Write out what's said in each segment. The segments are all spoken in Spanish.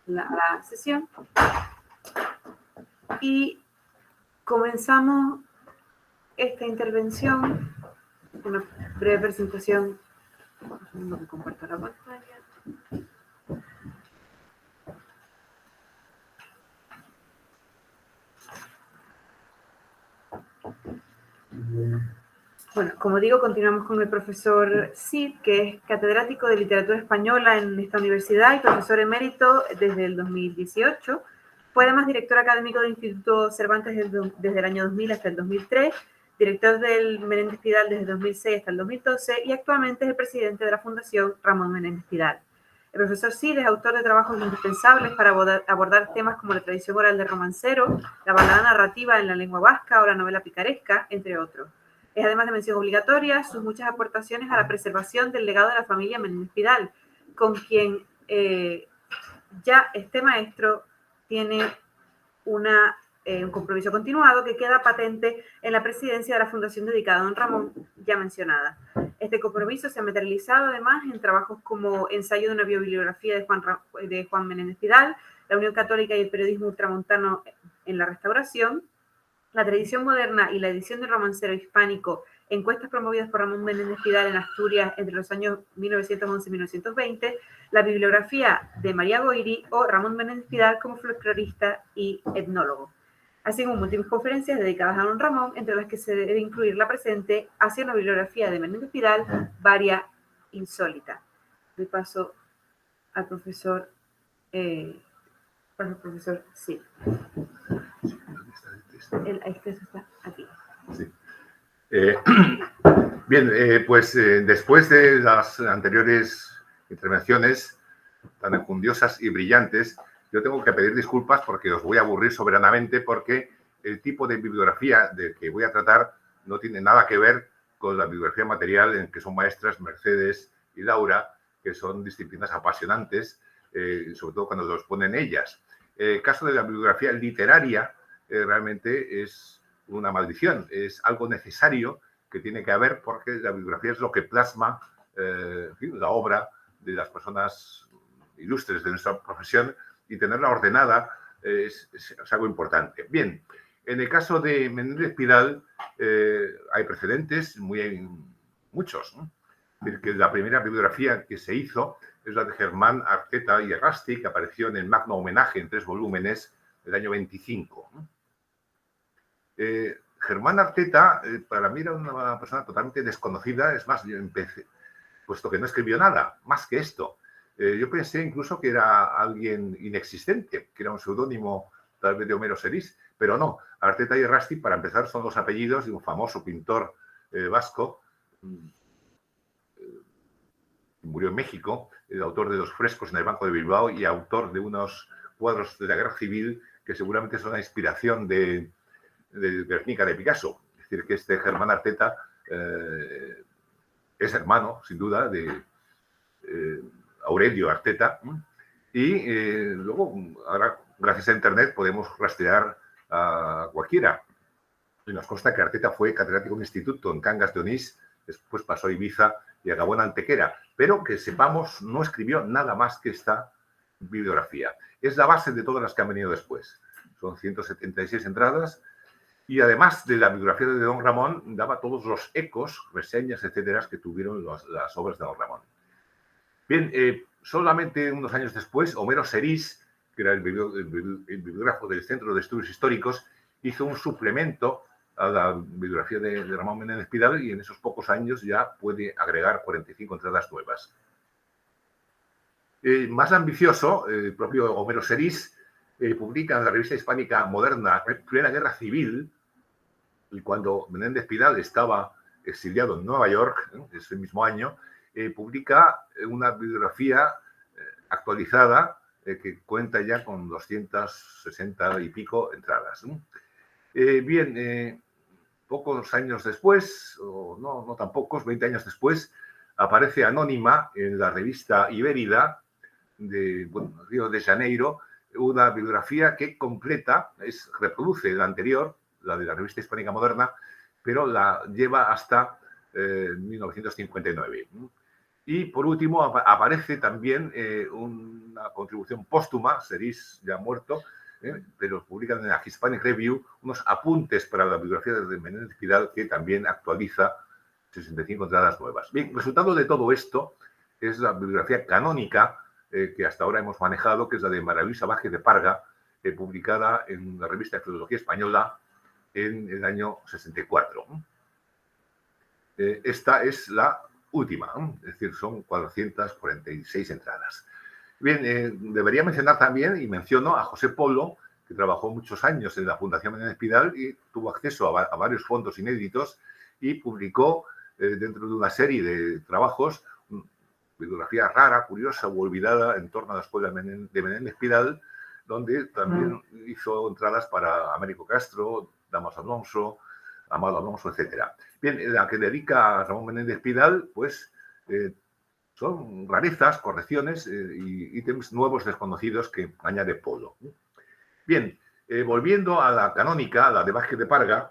la sesión y comenzamos esta intervención con una breve presentación. Tengo que compartir la pantalla. Bueno, como digo, continuamos con el profesor Cid, que es catedrático de literatura española en esta universidad y profesor emérito desde el 2018. Fue además director académico del Instituto Cervantes desde el año 2000 hasta el 2003, director del Menéndez Pidal desde el 2006 hasta el 2012 y actualmente es el presidente de la Fundación Ramón Menéndez Pidal. El profesor Cid es autor de trabajos indispensables para abordar temas como la tradición oral del romancero, la balada narrativa en la lengua vasca o la novela picaresca, entre otros. Es además de mención obligatoria sus muchas aportaciones a la preservación del legado de la familia Menéndez Pidal, con quien ya este maestro tiene un compromiso continuado que queda patente en la presidencia de la fundación dedicada a don Ramón, ya mencionada. Este compromiso se ha materializado además en trabajos como Ensayo de una biobibliografía de Juan Menéndez Pidal, La Unión Católica y el periodismo ultramontano en la Restauración, La tradición moderna y la edición del romancero hispánico, encuestas promovidas por Ramón Menéndez Pidal en Asturias entre los años 1911 y 1920, la bibliografía de María Goiri o Ramón Menéndez Pidal como folclorista y etnólogo, así como múltiples conferencias dedicadas a don Ramón, entre las que se debe incluir la presente hacia una bibliografía de Menéndez Pidal, varia insólita. Doy paso al profesor sí. El texto está aquí. Sí. Bien, pues después de las anteriores intervenciones tan enjundiosas y brillantes, yo tengo que pedir disculpas porque os voy a aburrir soberanamente porque el tipo de bibliografía del que voy a tratar no tiene nada que ver con la bibliografía material en que son maestras Mercedes y Laura, que son disciplinas apasionantes, sobre todo cuando los ponen ellas. El caso de la bibliografía literaria realmente es una maldición, es algo necesario que tiene que haber porque la bibliografía es lo que plasma en fin, la obra de las personas ilustres de nuestra profesión y tenerla ordenada es algo importante. Bien, en el caso de Menéndez Pidal hay precedentes, muchos, ¿no? Es decir, que la primera bibliografía que se hizo es la de Germán Arteta y Errasti, que apareció en el Magno Homenaje en 3 volúmenes del año 25. Germán Arteta, para mí era una persona totalmente desconocida, es más, yo empecé, puesto que no escribió nada, más que esto. Yo pensé incluso que era alguien inexistente, que era un seudónimo tal vez de Homero Serís, pero no. Arteta y Errasti, para empezar, son los apellidos de un famoso pintor vasco, murió en México, el autor de los frescos en el Banco de Bilbao y autor de unos cuadros de la Guerra Civil que seguramente son la inspiración de Guernica de Picasso. Es decir, que este Germán Arteta es hermano, sin duda, de Aurelio Arteta. Y luego, ahora, gracias a Internet, podemos rastrear a cualquiera. Y nos consta que Arteta fue catedrático de un instituto en Cangas de Onís, después pasó a Ibiza y acabó en Antequera, pero que sepamos, no escribió nada más que esta bibliografía. Es la base de todas las que han venido después. Son 176 entradas y además de la bibliografía de don Ramón, daba todos los ecos, reseñas, etcétera, que tuvieron las obras de don Ramón. Bien, solamente unos años después, Homero Serís, que era el bibliógrafo del Centro de Estudios Históricos, hizo un suplemento a la bibliografía de Ramón Menéndez Pidal y en esos pocos años ya puede agregar 45 entradas nuevas. Más ambicioso, el propio Homero Serís publica en la revista hispánica moderna Plena Guerra Civil, y cuando Menéndez Pidal estaba exiliado en Nueva York, ese mismo año, publica una bibliografía actualizada que cuenta ya con 260 y pico entradas. Bien, pocos años después, o no tan pocos, 20 años después, aparece anónima en la revista Ibérida de Río de Janeiro una bibliografía que completa, reproduce la anterior, la de la revista hispánica moderna, pero la lleva hasta 1959. Y por último aparece también una contribución póstuma, Serís ya muerto, pero publican en la Hispanic Review unos apuntes para la bibliografía de Menéndez Pidal que también actualiza 65 entradas nuevas. Bien, resultado de todo esto es la bibliografía canónica que hasta ahora hemos manejado, que es la de María Luisa Vázquez de Parga, publicada en la revista de Filología Española en el año 64. Esta es la última, es decir, son 446 entradas. Bien, debería mencionar también, y menciono a José Polo, que trabajó muchos años en la Fundación Menéndez Pidal y tuvo acceso a varios fondos inéditos y publicó dentro de una serie de trabajos bibliografía rara, curiosa o olvidada en torno a la escuela de Menéndez Pidal, donde también hizo entradas para Américo Castro, Damaso Alonso, Amado Alonso, etc. Bien, la que dedica a Ramón Menéndez Pidal, pues son rarezas, correcciones y ítems nuevos desconocidos que añade Polo. Bien, volviendo a la canónica, a la de Vázquez de Parga,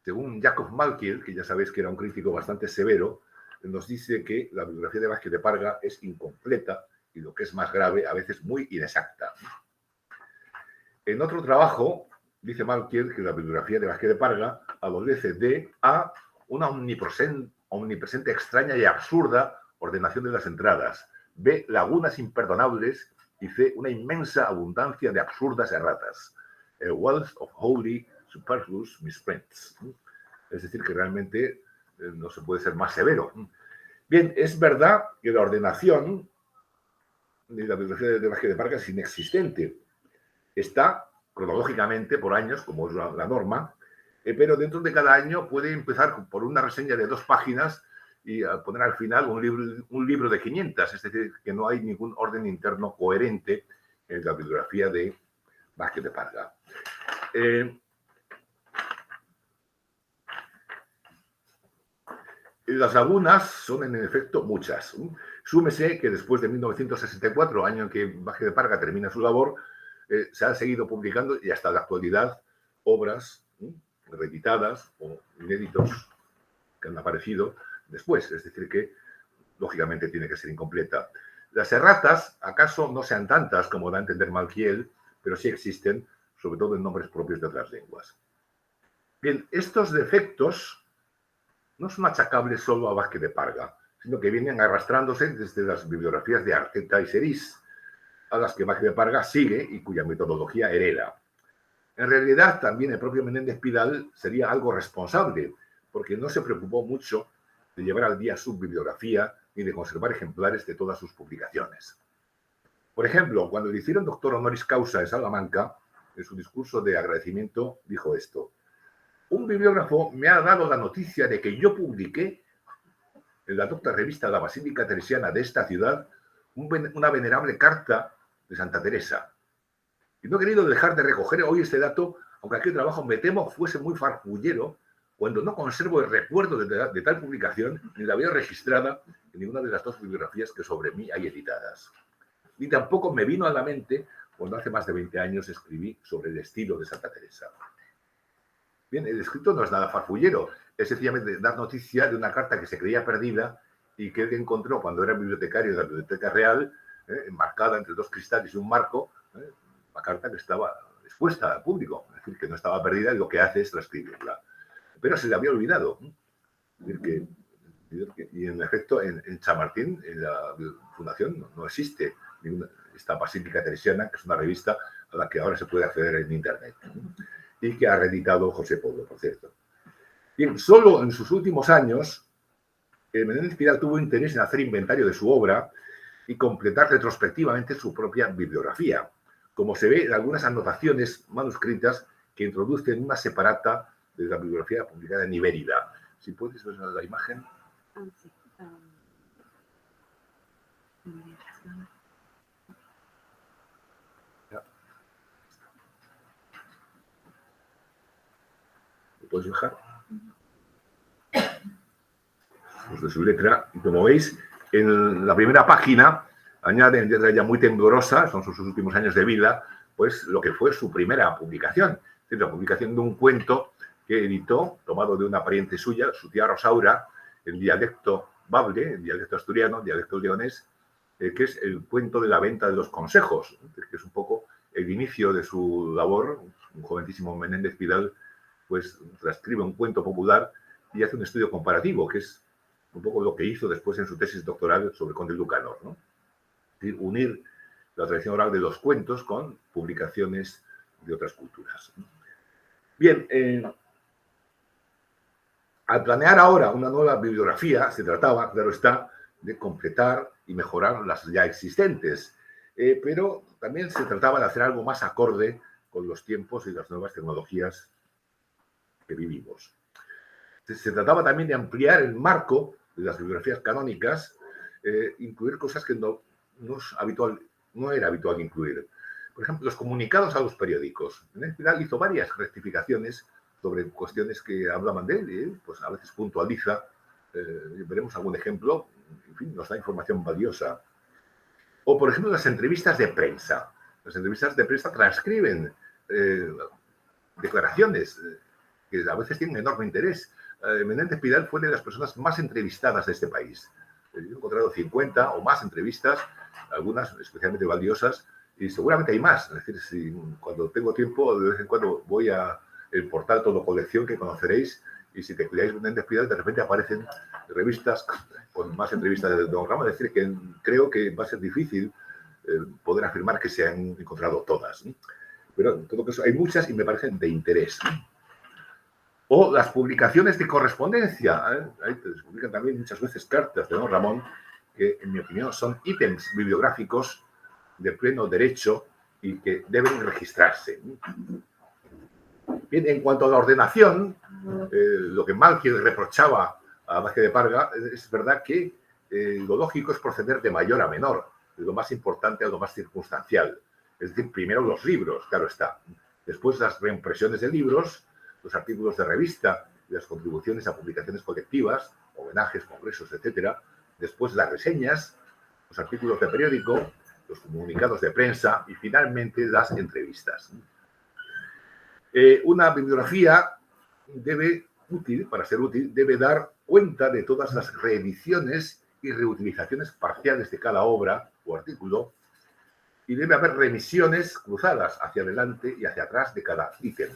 según Jacob Malkiel, que ya sabéis que era un crítico bastante severo, nos dice que la bibliografía de Vázquez de Parga es incompleta y, lo que es más grave, a veces muy inexacta. En otro trabajo, dice Malkiel que la bibliografía de Vázquez de Parga adolece de A, una omnipresente, extraña y absurda ordenación de las entradas, B, lagunas imperdonables y C, una inmensa abundancia de absurdas erratas. A wealth of wholly superfluous misprints. Es decir, que realmente no se puede ser más severo. Bien, es verdad que la ordenación de la bibliografía de Vázquez de Parga es inexistente. Está cronológicamente por años, como es la norma, pero dentro de cada año puede empezar por una reseña de 2 páginas y poner al final un libro de 500, es decir, que no hay ningún orden interno coherente en la bibliografía de Vázquez de Parga. Las lagunas son, en efecto, muchas. Súmese que después de 1964, año en que Vázquez de Parga termina su labor, se han seguido publicando y hasta la actualidad obras reeditadas o inéditos que han aparecido después. Es decir, que lógicamente tiene que ser incompleta. Las erratas, acaso no sean tantas como da a entender Malkiel, pero sí existen, sobre todo en nombres propios de otras lenguas. Bien, estos defectos no son achacables solo a Vázquez de Parga, sino que vienen arrastrándose desde las bibliografías de Arteta y Serís, a las que Vázquez de Parga sigue y cuya metodología hereda. En realidad, también el propio Menéndez Pidal sería algo responsable, porque no se preocupó mucho de llevar al día su bibliografía ni de conservar ejemplares de todas sus publicaciones. Por ejemplo, cuando le hicieron doctor honoris causa en Salamanca, en su discurso de agradecimiento dijo esto: un bibliógrafo me ha dado la noticia de que yo publiqué en la docta revista La Basílica Teresiana de esta ciudad una venerable carta de Santa Teresa. Y no he querido dejar de recoger hoy este dato, aunque aquel trabajo me temo fuese muy farfullero, cuando no conservo el recuerdo de tal publicación ni la veo registrada en ninguna de las 2 bibliografías que sobre mí hay editadas. Ni tampoco me vino a la mente cuando hace más de 20 años escribí sobre el estilo de Santa Teresa. Bien, el escrito no es nada farfullero, es sencillamente dar noticia de una carta que se creía perdida y que él encontró cuando era bibliotecario de la Biblioteca Real, enmarcada entre 2 cristales y un marco, la carta que estaba expuesta al público, es decir, que no estaba perdida y lo que hace es transcribirla. Pero se le había olvidado. Es decir, y en efecto, en Chamartín, en la fundación, no existe esta Basílica Teresiana, que es una revista a la que ahora se puede acceder en Internet, y que ha reeditado José Polo, por cierto. Bien, solo en sus últimos años, Menéndez Pidal tuvo interés en hacer inventario de su obra y completar retrospectivamente su propia bibliografía, como se ve en algunas anotaciones manuscritas que introducen una separata de la bibliografía publicada en Ibérida. Si puedes ver la imagen. Sí. ¿Lo puedes dejar? Pues de su letra. Y como veis, en la primera página añade en letra ya muy temblorosa, son sus últimos años de vida, pues lo que fue su primera publicación. Es decir, la publicación de un cuento que editó, tomado de una pariente suya, su tía Rosaura, en dialecto bable, en dialecto asturiano, dialecto leonés, que es el cuento de la venta de los consejos, que es un poco el inicio de su labor. Un jovencísimo Menéndez Pidal pues transcribe un cuento popular y hace un estudio comparativo, que es un poco lo que hizo después en su tesis doctoral sobre Conde Lucanor, ¿no? Es decir, unir la tradición oral de los cuentos con publicaciones de otras culturas. Bien, al planear ahora una nueva bibliografía, se trataba, claro está, de completar y mejorar las ya existentes, pero también se trataba de hacer algo más acorde con los tiempos y las nuevas tecnologías que vivimos. Se trataba también de ampliar el marco de las bibliografías canónicas, incluir cosas que no era habitual incluir. Por ejemplo, los comunicados a los periódicos. En final hizo varias rectificaciones sobre cuestiones que hablaban de él, pues a veces puntualiza, veremos algún ejemplo, en fin, nos da información valiosa. O, por ejemplo, las entrevistas de prensa. Las entrevistas de prensa transcriben declaraciones que a veces tienen enorme interés. Menéndez Pidal fue de las personas más entrevistadas de este país. Yo he encontrado 50 o más entrevistas, algunas especialmente valiosas, y seguramente hay más. Es decir, cuando tengo tiempo, de vez en cuando voy a el portal Todo Colección, que conoceréis, y si tecleáis Menéndez Pidal, de repente aparecen revistas con más entrevistas de Don Ramón. Es decir, que creo que va a ser difícil poder afirmar que se han encontrado todas. Pero en todo caso hay muchas y me parecen de interés. O las publicaciones de correspondencia. Ahí se publican también muchas veces cartas de Don Ramón, que en mi opinión son ítems bibliográficos de pleno derecho y que deben registrarse. Bien, en cuanto a la ordenación, lo que Malkiel reprochaba a Vázquez de Parga, es verdad que lo lógico es proceder de mayor a menor, de lo más importante a lo más circunstancial. Es decir, primero los libros, claro está. Después las reimpresiones de libros, los artículos de revista y las contribuciones a publicaciones colectivas, homenajes, congresos, etc. Después las reseñas, los artículos de periódico, los comunicados de prensa y finalmente las entrevistas. Una bibliografía para ser útil, debe dar cuenta de todas las reediciones y reutilizaciones parciales de cada obra o artículo, y debe haber remisiones cruzadas hacia adelante y hacia atrás de cada ítem.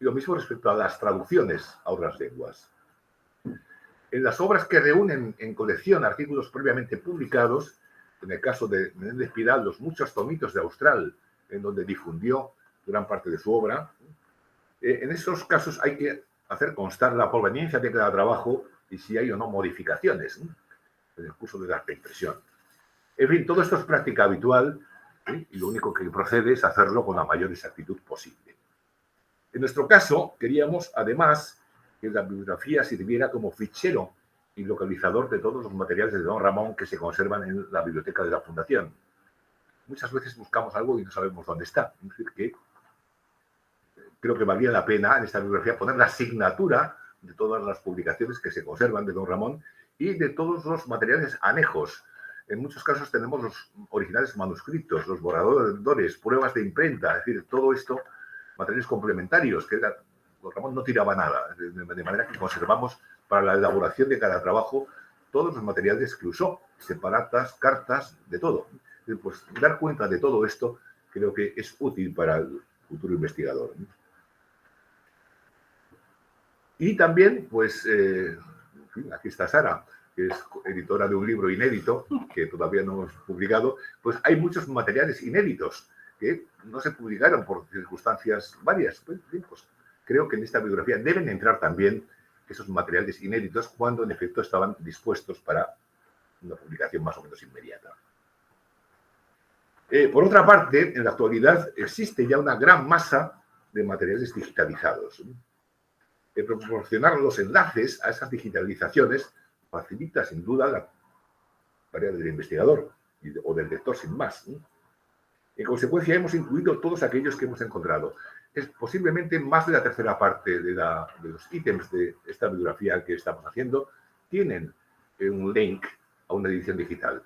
Y lo mismo respecto a las traducciones a otras lenguas. En las obras que reúnen en colección artículos previamente publicados, en el caso de Menéndez Pidal, los muchos tomitos de Austral, en donde difundió gran parte de su obra, en esos casos hay que hacer constar la proveniencia de cada trabajo y si hay o no modificaciones en el curso de la reimpresión. En fin, todo esto es práctica habitual, y lo único que procede es hacerlo con la mayor exactitud posible. En nuestro caso, queríamos, además, que la bibliografía sirviera como fichero y localizador de todos los materiales de Don Ramón que se conservan en la biblioteca de la Fundación. Muchas veces buscamos algo y no sabemos dónde está. Es decir, que creo que valía la pena en esta bibliografía poner la asignatura de todas las publicaciones que se conservan de Don Ramón y de todos los materiales anejos. En muchos casos tenemos los originales manuscritos, los borradores, pruebas de imprenta, es decir, todo esto, materiales complementarios, que Don Ramón no tiraba nada, de manera que conservamos para la elaboración de cada trabajo todos los materiales que usó, separatas, cartas, de todo. Pues dar cuenta de todo esto creo que es útil para el futuro investigador. Y también, pues, en fin, aquí está Sara, que es editora de un libro inédito, que todavía no hemos publicado, pues hay muchos materiales inéditos que no se publicaron por circunstancias varias. Pues creo que en esta bibliografía deben entrar también esos materiales inéditos cuando en efecto estaban dispuestos para una publicación más o menos inmediata. Por otra parte, en la actualidad existe ya una gran masa de materiales digitalizados. Proporcionar los enlaces a esas digitalizaciones facilita sin duda la tarea del investigador o del lector sin más. En consecuencia, hemos incluido todos aquellos que hemos encontrado. Es posiblemente más de la tercera parte de los ítems de esta bibliografía que estamos haciendo tienen un link a una edición digital.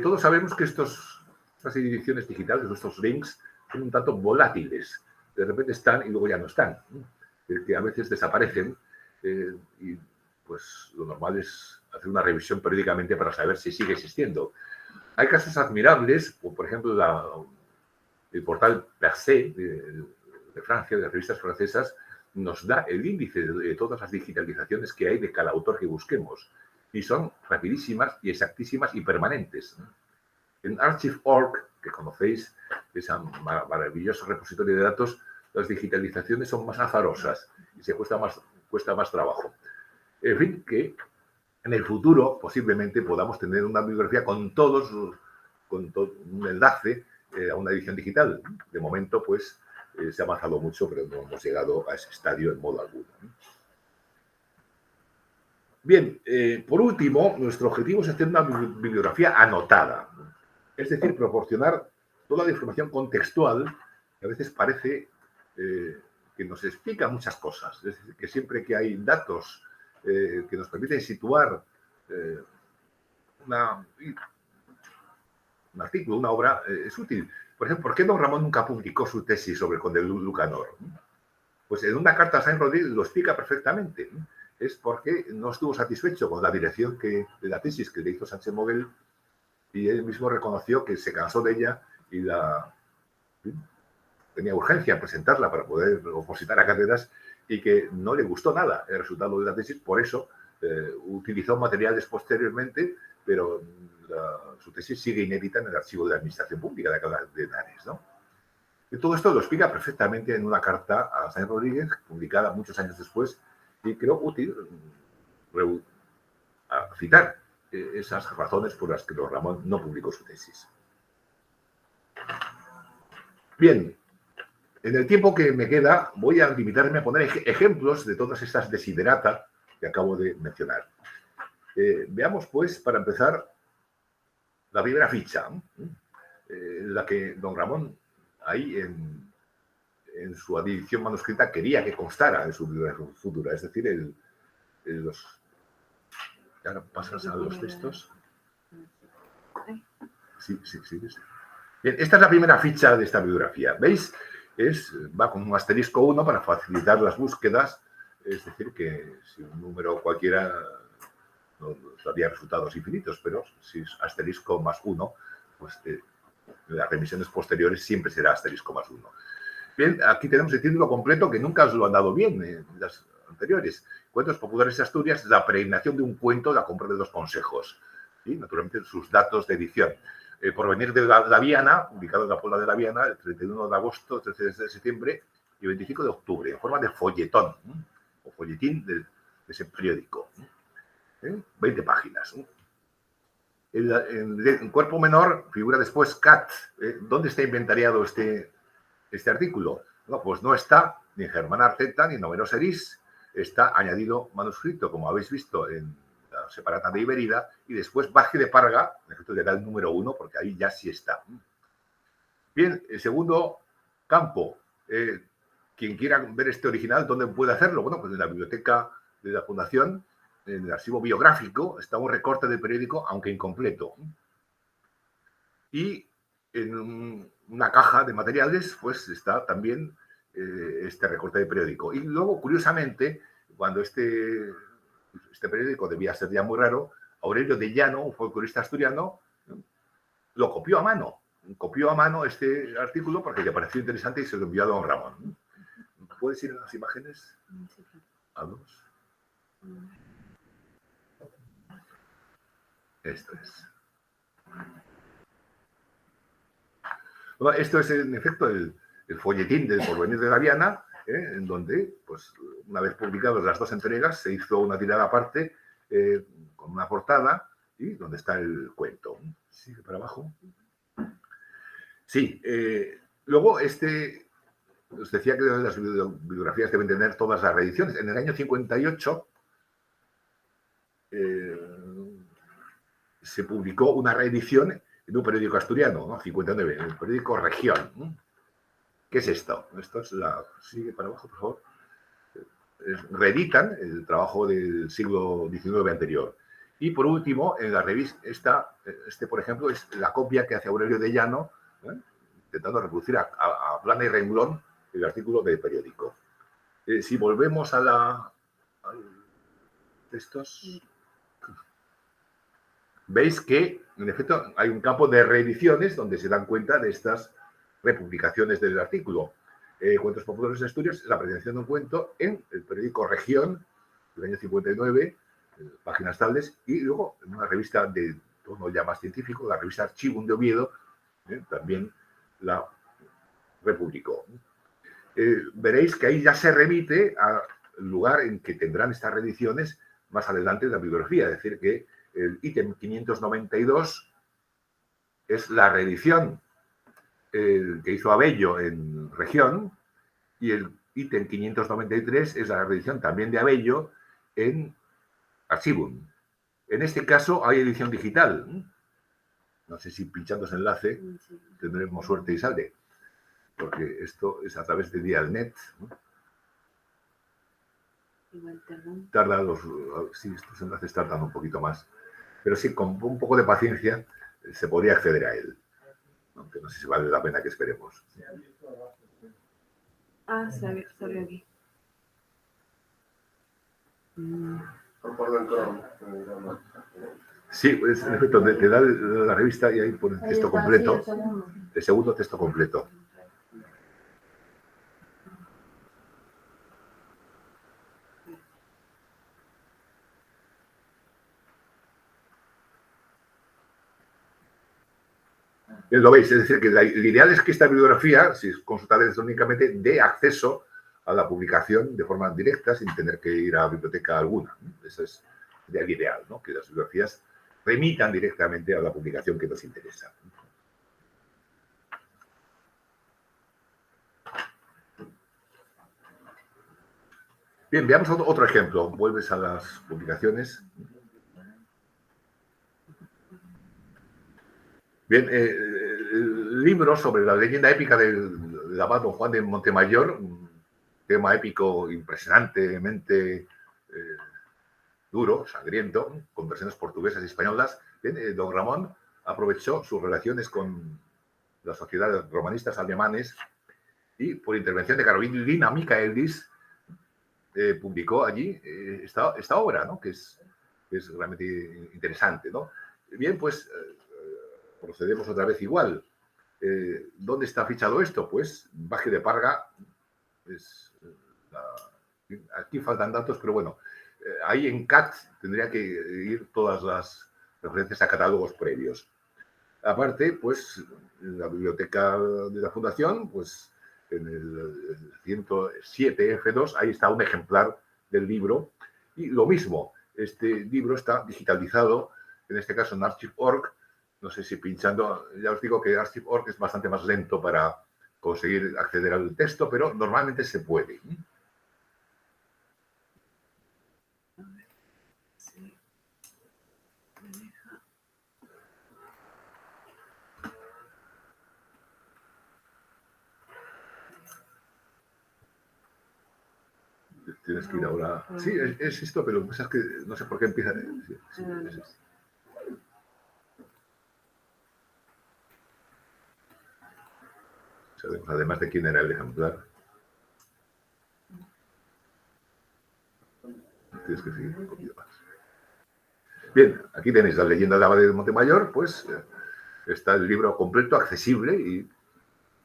Todos sabemos que estas ediciones digitales, estos links, son un tanto volátiles. De repente están y luego ya no están. Que a veces desaparecen y pues lo normal es hacer una revisión periódicamente para saber si sigue existiendo. Hay casos admirables, como por ejemplo el portal Percé de Francia, de las revistas francesas, nos da el índice de todas las digitalizaciones que hay de cada autor que busquemos. Y son rapidísimas y exactísimas y permanentes. En Archive.org, que conocéis, ese maravilloso repositorio de datos, las digitalizaciones son más azarosas y se cuesta más trabajo. En fin, que en el futuro posiblemente podamos tener una bibliografía con todo un enlace a una edición digital. De momento, pues, se ha avanzado mucho, pero no hemos llegado a ese estadio en modo alguno. Bien, por último, nuestro objetivo es hacer una bibliografía anotada, es decir, proporcionar toda la información contextual que a veces parece que nos explica muchas cosas. Es decir, que siempre que hay datos que nos permiten situar un artículo, una obra, es útil. Por ejemplo, ¿por qué don Ramón nunca publicó su tesis sobre el conde Lucanor? Pues en una carta a Saint Rodríguez lo explica perfectamente. Es porque no estuvo satisfecho con la dirección de la tesis que le hizo Sánchez Moguel y él mismo reconoció que se cansó de ella y tenía urgencia en presentarla para poder opositar a cátedras y que no le gustó nada el resultado de la tesis. Por eso utilizó materiales posteriormente, pero su tesis sigue inédita en el archivo de la Administración Pública de Alcalá de Henares, ¿no? Y todo esto lo explica perfectamente en una carta a Saint Rodríguez, publicada muchos años después, y creo útil citar esas razones por las que don Ramón no publicó su tesis. Bien, en el tiempo que me queda voy a limitarme a poner ejemplos de todas estas desiderata que acabo de mencionar. Veamos, pues, para empezar, la primera ficha, la que don Ramón, ahí en su edición manuscrita, quería que constara en su bibliografía futura, es decir, ahora pasas a los textos. Sí. Bien, esta es la primera ficha de esta bibliografía. ¿Veis? Va con un asterisco 1 para facilitar las búsquedas, es decir, que si un número cualquiera nos daría resultados infinitos, pero si es asterisco más 1, pues las revisiones posteriores siempre será asterisco más 1. Bien, aquí tenemos el título completo que nunca os lo han dado bien en las anteriores. Cuentos populares de Asturias, la peregrinación de un cuento, la compra de 2 consejos. Y, naturalmente, sus datos de edición. Porvenir de la Viana, ubicado en la Puebla de la Viana, el 31 de agosto, 13 de septiembre y 25 de octubre, en forma de folletón, o folletín de ese periódico. 20 páginas. En cuerpo menor figura después CAT. ¿Dónde está inventariado este artículo? No, pues no está ni en Germán Arteta ni en Noveno Serís. Está añadido manuscrito, como habéis visto, en la separata de Iberida, y después Baje de Parga, en efecto le da el número 1, porque ahí ya sí está. Bien, el segundo campo. Quien quiera ver este original, ¿dónde puede hacerlo? Bueno, pues en la biblioteca de la Fundación, en el archivo biográfico, está un recorte del periódico, aunque incompleto. Y en una caja de materiales, pues está también este recorte de periódico. Y luego, curiosamente, cuando este periódico debía ser ya muy raro, Aurelio de Llano, un folclorista asturiano, lo copió a mano. Copió a mano este artículo porque le pareció interesante y se lo envió a don Ramón. ¿Puedes ir a las imágenes? A 2. Esto es. Bueno, esto es, en efecto, el folletín del Porvenir de la Viana, en donde, pues, una vez publicadas las 2 entregas, se hizo una tirada aparte con una portada y donde está el cuento. Sigue para abajo. Sí. Luego, os decía que las bibliografías deben tener todas las reediciones. En el año 58 se publicó una reedición en un periódico asturiano, ¿no? 59, en el periódico Región. ¿Qué es esto? Esto es sigue para abajo, por favor. Reeditan el trabajo del siglo XIX anterior. Y por último, en la revista, por ejemplo, es la copia que hace Aurelio de Llano, intentando reproducir a plana y renglón el artículo del periódico. Si volvemos al textos, veis que, en efecto, hay un campo de reediciones donde se dan cuenta de estas republicaciones del artículo. Cuentos populares de Asturias, la presentación de un cuento en el periódico Región, del año 59, páginas tables, y luego en una revista de tono ya más científico, la revista Archivum de Oviedo, también la republicó. Veréis que ahí ya se remite al lugar en que tendrán estas reediciones más adelante de la bibliografía, es decir, que el ítem 592 es la reedición que hizo Abello en Región, y el ítem 593 es la reedición también de Abello en Archivum. En este caso hay edición digital. No sé si pinchando ese enlace tendremos suerte y sale, porque esto es a través de Dialnet, ¿no? Tarda sí, estos enlaces tardan un poquito más, pero sí, con un poco de paciencia se podría acceder a él, aunque no sé si vale la pena que esperemos. Ah, salió aquí. Sí, pues, en efecto, te da la revista y ahí pone el texto completo, el segundo texto completo. Lo veis, es decir, que el ideal es que esta bibliografía, si es consultada electrónicamente, dé acceso a la publicación de forma directa sin tener que ir a biblioteca alguna, ¿no? Eso es el ideal, ¿no? Que las bibliografías remitan directamente a la publicación que nos interesa. Bien, veamos otro ejemplo. Vuelves a las publicaciones. Bien, el libro sobre la leyenda épica del abad don Juan de Montemayor, un tema épico impresionantemente duro, sangriento, con versiones portuguesas y españolas. Bien, don Ramón aprovechó sus relaciones con las sociedades romanistas alemanes y, por intervención de Carolina Michaelis, publicó allí esta obra, ¿no? que es realmente interesante, ¿no? Bien, pues procedemos otra vez igual. ¿Dónde está fichado esto? Pues Baje de Parga. Aquí faltan datos, pero bueno, ahí en CAT tendría que ir todas las referencias a catálogos previos. Aparte, pues la biblioteca de la Fundación, pues en el 107 F2, ahí está un ejemplar del libro. Y lo mismo, este libro está digitalizado, en este caso en Archive.org. No sé si pinchando, ya os digo que Archive.org es bastante más lento para conseguir acceder al texto, pero normalmente se puede. Tienes que ir ahora. Sí, es esto, pero lo que pasa es que no sé por qué empieza. Sí, es esto. Sabemos además de quién era el ejemplar. Tienes que seguir un poquito más. Bien, aquí tenéis la leyenda de Abad de Montemayor, pues está el libro completo, accesible y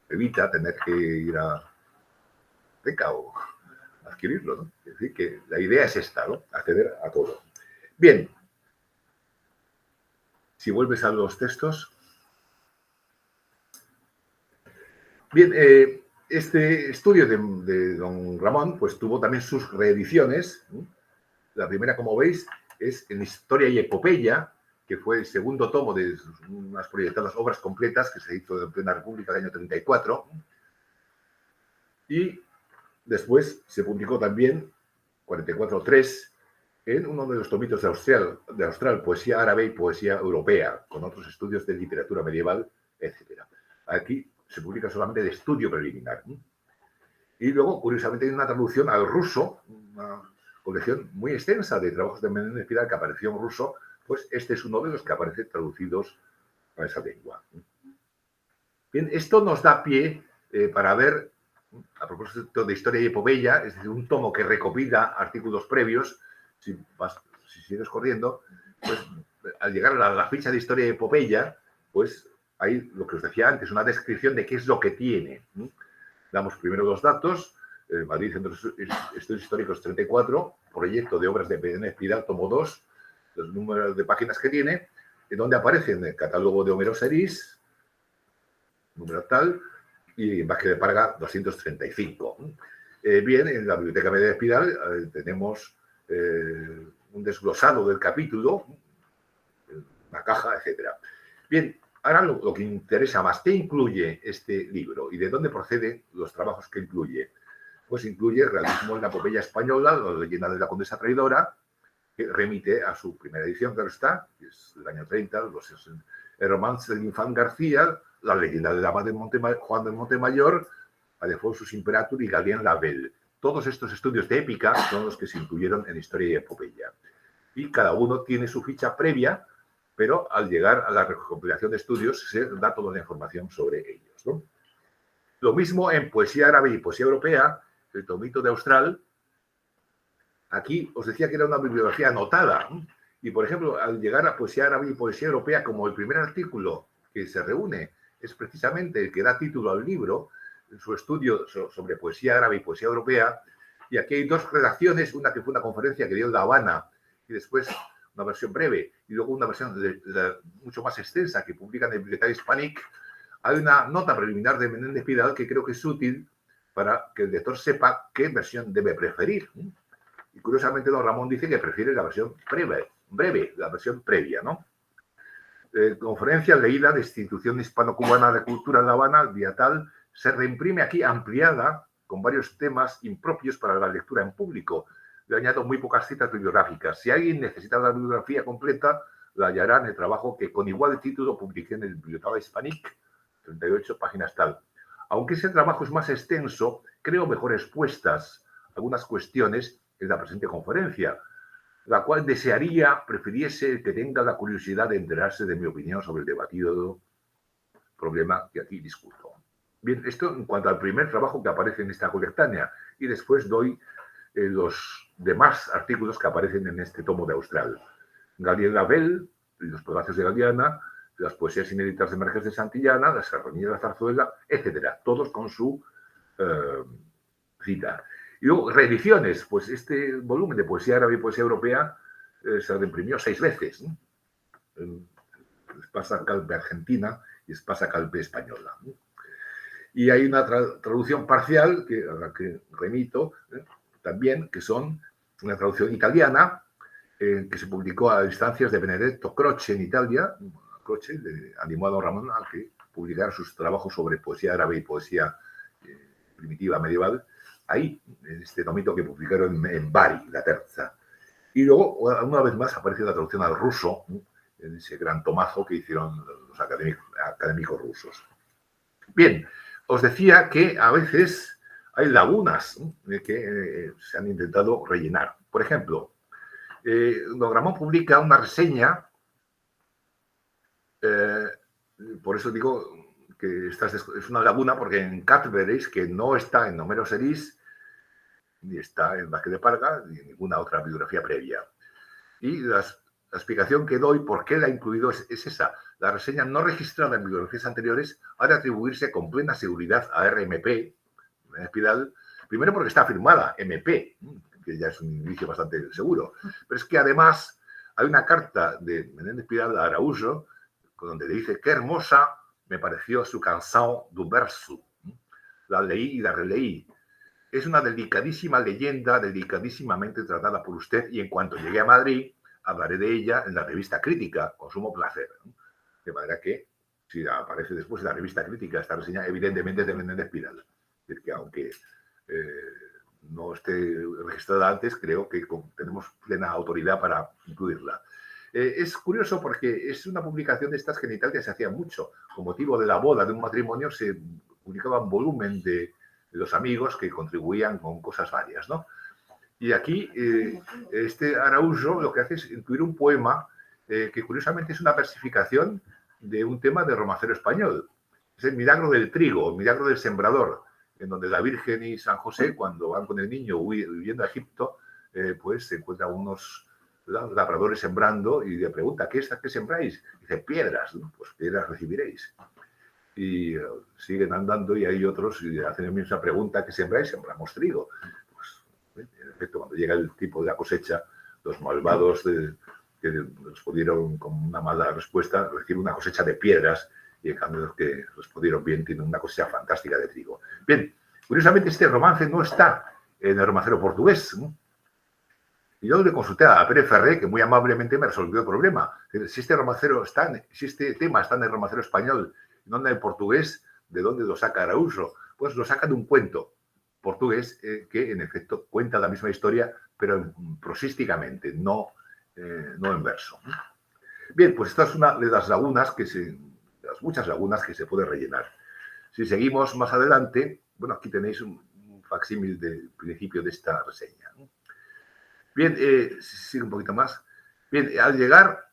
evita tener que ir a beca o adquirirlo, ¿no? Es decir, que la idea es esta, ¿no? Acceder a todo. Bien, si vuelves a los textos. Bien, este estudio de don Ramón, pues tuvo también sus reediciones. La primera, como veis, es en Historia y Epopeya, que fue el segundo tomo de unas proyectadas obras completas que se hizo en plena República del año 34. Y después se publicó también 44.3 en uno de los tomitos de Austral, Poesía Árabe y Poesía Europea, con otros estudios de literatura medieval, etc. Aquí se publica solamente de estudio preliminar. Y luego, curiosamente, hay una traducción al ruso, una colección muy extensa de trabajos de Menéndez Pidal que apareció en ruso, pues este es uno de los que aparece traducidos a esa lengua. Bien, esto nos da pie para ver, a propósito de Historia y Epopeya, es decir, un tomo que recopila artículos previos. Si si sigues corriendo, pues al llegar a la ficha de historia de Epopeya, pues hay lo que os decía antes, una descripción de qué es lo que tiene. Damos primero los datos, Madrid Centro de Estudios Históricos 34, proyecto de obras de Menéndez Pidal, tomo 2, los números de páginas que tiene, donde aparecen el catálogo de Homero Serís, número tal, y en Vázquez de Parga 235. Bien, en la Biblioteca Menéndez Pidal tenemos un desglosado del capítulo, una caja, etcétera. Bien, ahora lo que interesa más, ¿qué incluye este libro y de dónde proceden los trabajos que incluye? Pues incluye Realismo en la epopeya española, la leyenda de la condesa traidora, que remite a su primera edición, claro está, que es del año 30, el romance del Infant García, la leyenda del abad de Juan de Montemayor, Adefonsus Imperator y Galien Label. Todos estos estudios de épica son los que se incluyeron en Historia y Epopeya. Y cada uno tiene su ficha previa, pero al llegar a la recopilación de estudios se da toda la información sobre ellos, ¿no? Lo mismo en Poesía Árabe y Poesía Europea, el tomito de Austral. Aquí os decía que era una bibliografía anotada. Y, por ejemplo, al llegar a Poesía Árabe y Poesía Europea, como el primer artículo que se reúne es precisamente el que da título al libro, en su estudio sobre Poesía Árabe y Poesía Europea, y aquí hay dos redacciones, una que fue una conferencia que dio en La Habana y después una versión breve y luego una versión mucho más extensa que publican en Biblioteca Hispanic. Hay una nota preliminar de Menéndez Pidal que creo que es útil para que el lector sepa qué versión debe preferir. Y curiosamente, don Ramón dice que prefiere la versión breve, la versión previa, ¿no? Conferencia leída de Institución Hispano-Cubana de Cultura en La Habana, día tal, se reimprime aquí ampliada con varios temas impropios para la lectura en público. Le añado muy pocas citas bibliográficas. Si alguien necesita la bibliografía completa, la hallará en el trabajo que con igual título publiqué en el Biblioteca Hispanic, 38 páginas tal. Aunque ese trabajo es más extenso, creo mejor expuestas algunas cuestiones en la presente conferencia, la cual prefiriese que tenga la curiosidad de enterarse de mi opinión sobre el debatido problema que aquí discuto. Bien, esto en cuanto al primer trabajo que aparece en esta colectánea, y después doy los demás artículos que aparecen en este tomo de Austral. Galien Label, los palacios de Galiana, las poesías inéditas de Márquez de Santillana, la Serranía de la Zarzuela, etcétera, todos con su cita. Y luego, reediciones, pues este volumen de Poesía Árabe y Poesía Europea se reimprimió 6 veces, ¿no? Espasa Calpe Argentina y Espasa Calpe Española, ¿no? Y hay una traducción parcial a la que remito también, que son una traducción italiana que se publicó a instancias de Benedetto Croce en Italia. Croce le animó a don Ramón a que publicara sus trabajos sobre poesía árabe y poesía primitiva medieval, ahí, en este tomito que publicaron en Bari, la terza. Y luego, una vez más, aparece la traducción al ruso, en ese gran tomazo que hicieron los académicos rusos. Bien, os decía que a veces hay lagunas que se han intentado rellenar. Por ejemplo, don Ramón publica una reseña, por eso digo que esta es una laguna, porque en Cat veréis que no está en Homero Serís, ni está en Vázquez de Parga, ni en ninguna otra bibliografía previa. Y la explicación que doy por qué la he incluido es esa. La reseña no registrada en bibliografías anteriores ha de atribuirse con plena seguridad a RMP, Pidal, primero porque está firmada MP, que ya es un indicio bastante seguro, pero es que además hay una carta de Menéndez Pidal a Araújo, donde le dice qué hermosa me pareció su canción du verso. La leí y la releí. Es una delicadísima leyenda, delicadísimamente tratada por usted, y en cuanto llegue a Madrid, hablaré de ella en la revista Crítica, con sumo placer. De manera que, si aparece después en la revista Crítica esta reseña, evidentemente es de Menéndez Pidal. Es decir, que aunque no esté registrada antes, creo que tenemos plena autoridad para incluirla. Es curioso porque es una publicación de estas que en Italia se hacía mucho. Con motivo de la boda de un matrimonio se publicaba un volumen de los amigos que contribuían con cosas varias, ¿no? Y aquí este Araújo lo que hace es incluir un poema que curiosamente es una versificación de un tema de romancero español. Es el milagro del trigo, el milagro del sembrador, en donde la Virgen y San José, cuando van con el niño huyendo a Egipto, pues se encuentran unos labradores sembrando y le pregunta, ¿qué sembráis? Dice, piedras, ¿no? Pues piedras recibiréis. Y siguen andando y hay otros y hacen la misma pregunta, ¿qué sembráis? Sembramos trigo. Pues, en efecto, cuando llega el tiempo de la cosecha, los malvados que respondieron con una mala respuesta reciben una cosecha de piedras y en cambio los que respondieron bien tienen una cosecha fantástica de trigo. Bien, curiosamente este romance no está en el romancero portugués, ¿no? Y yo le consulté a Pérez Ferré, que muy amablemente me resolvió el problema. Si este tema está en el romancero español y no en el portugués, ¿de dónde lo saca Araújo? Pues lo saca de un cuento portugués que en efecto cuenta la misma historia, pero prosísticamente, no en verso. Bien, pues esta es una de las lagunas las muchas lagunas que se puede rellenar. Si seguimos más adelante, bueno, aquí tenéis un facsímil del principio de esta reseña. Bien, sigue un poquito más. Bien, al llegar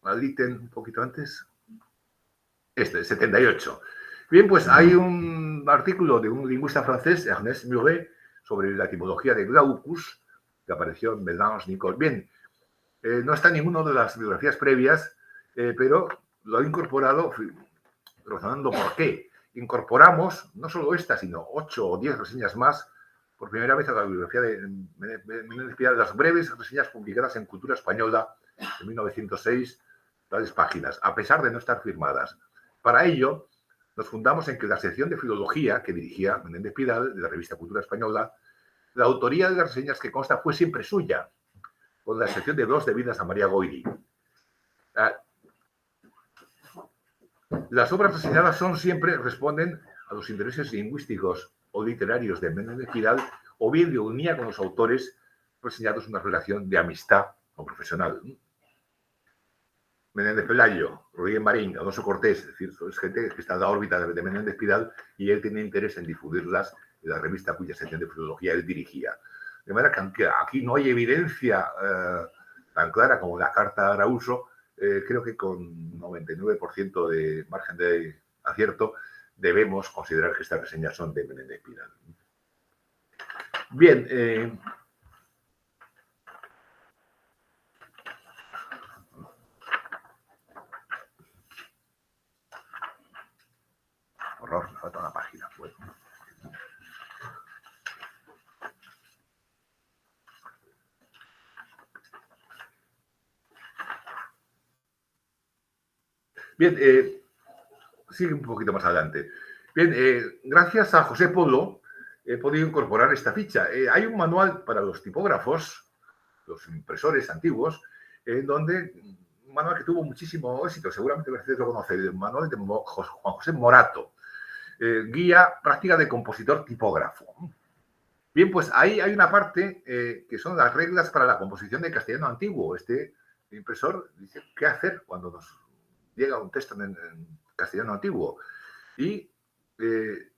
al ítem un poquito antes, 78. Bien, pues hay un artículo de un lingüista francés, Ernest Muret, sobre la etimología de Glaucus, que apareció en Mélange Nicole. Bien, no está en ninguna de las biografías previas, pero lo he incorporado razonando por qué. Incorporamos no solo esta, sino 8 o 10 reseñas más por primera vez a la bibliografía de Menéndez Pidal, las breves reseñas publicadas en Cultura Española de 1906, tales páginas, a pesar de no estar firmadas. Para ello, nos fundamos en que la sección de filología que dirigía Menéndez Pidal, de la revista Cultura Española, la autoría de las reseñas que consta fue siempre suya, con la excepción de 2 debidas a María Goiri. Las obras reseñadas responden a los intereses lingüísticos o literarios de Menéndez Pidal, o bien de unía con los autores reseñados una relación de amistad o profesional. Menéndez Pelayo, Rodríguez Marín, Alonso Cortés, es decir, es gente que está en la órbita de Menéndez Pidal y él tiene interés en difundirlas en la revista cuya sección de filología él dirigía. De manera que aunque aquí no hay evidencia tan clara como la carta a Araújo, creo que con 99% de margen de acierto debemos considerar que estas reseñas son de Menéndez Pidal. Bien, horror, me falta una página. Bueno. Bien, sigue un poquito más adelante. Bien, gracias a José Polo he podido incorporar esta ficha. Hay un manual para los tipógrafos, los impresores antiguos, donde un manual que tuvo muchísimo éxito, seguramente ustedes lo conocen, el manual de Juan José Morato, guía práctica de compositor tipógrafo. Bien, pues ahí hay una parte que son las reglas para la composición de castellano antiguo. Este impresor dice qué hacer cuando nos llega un texto en castellano antiguo. Y el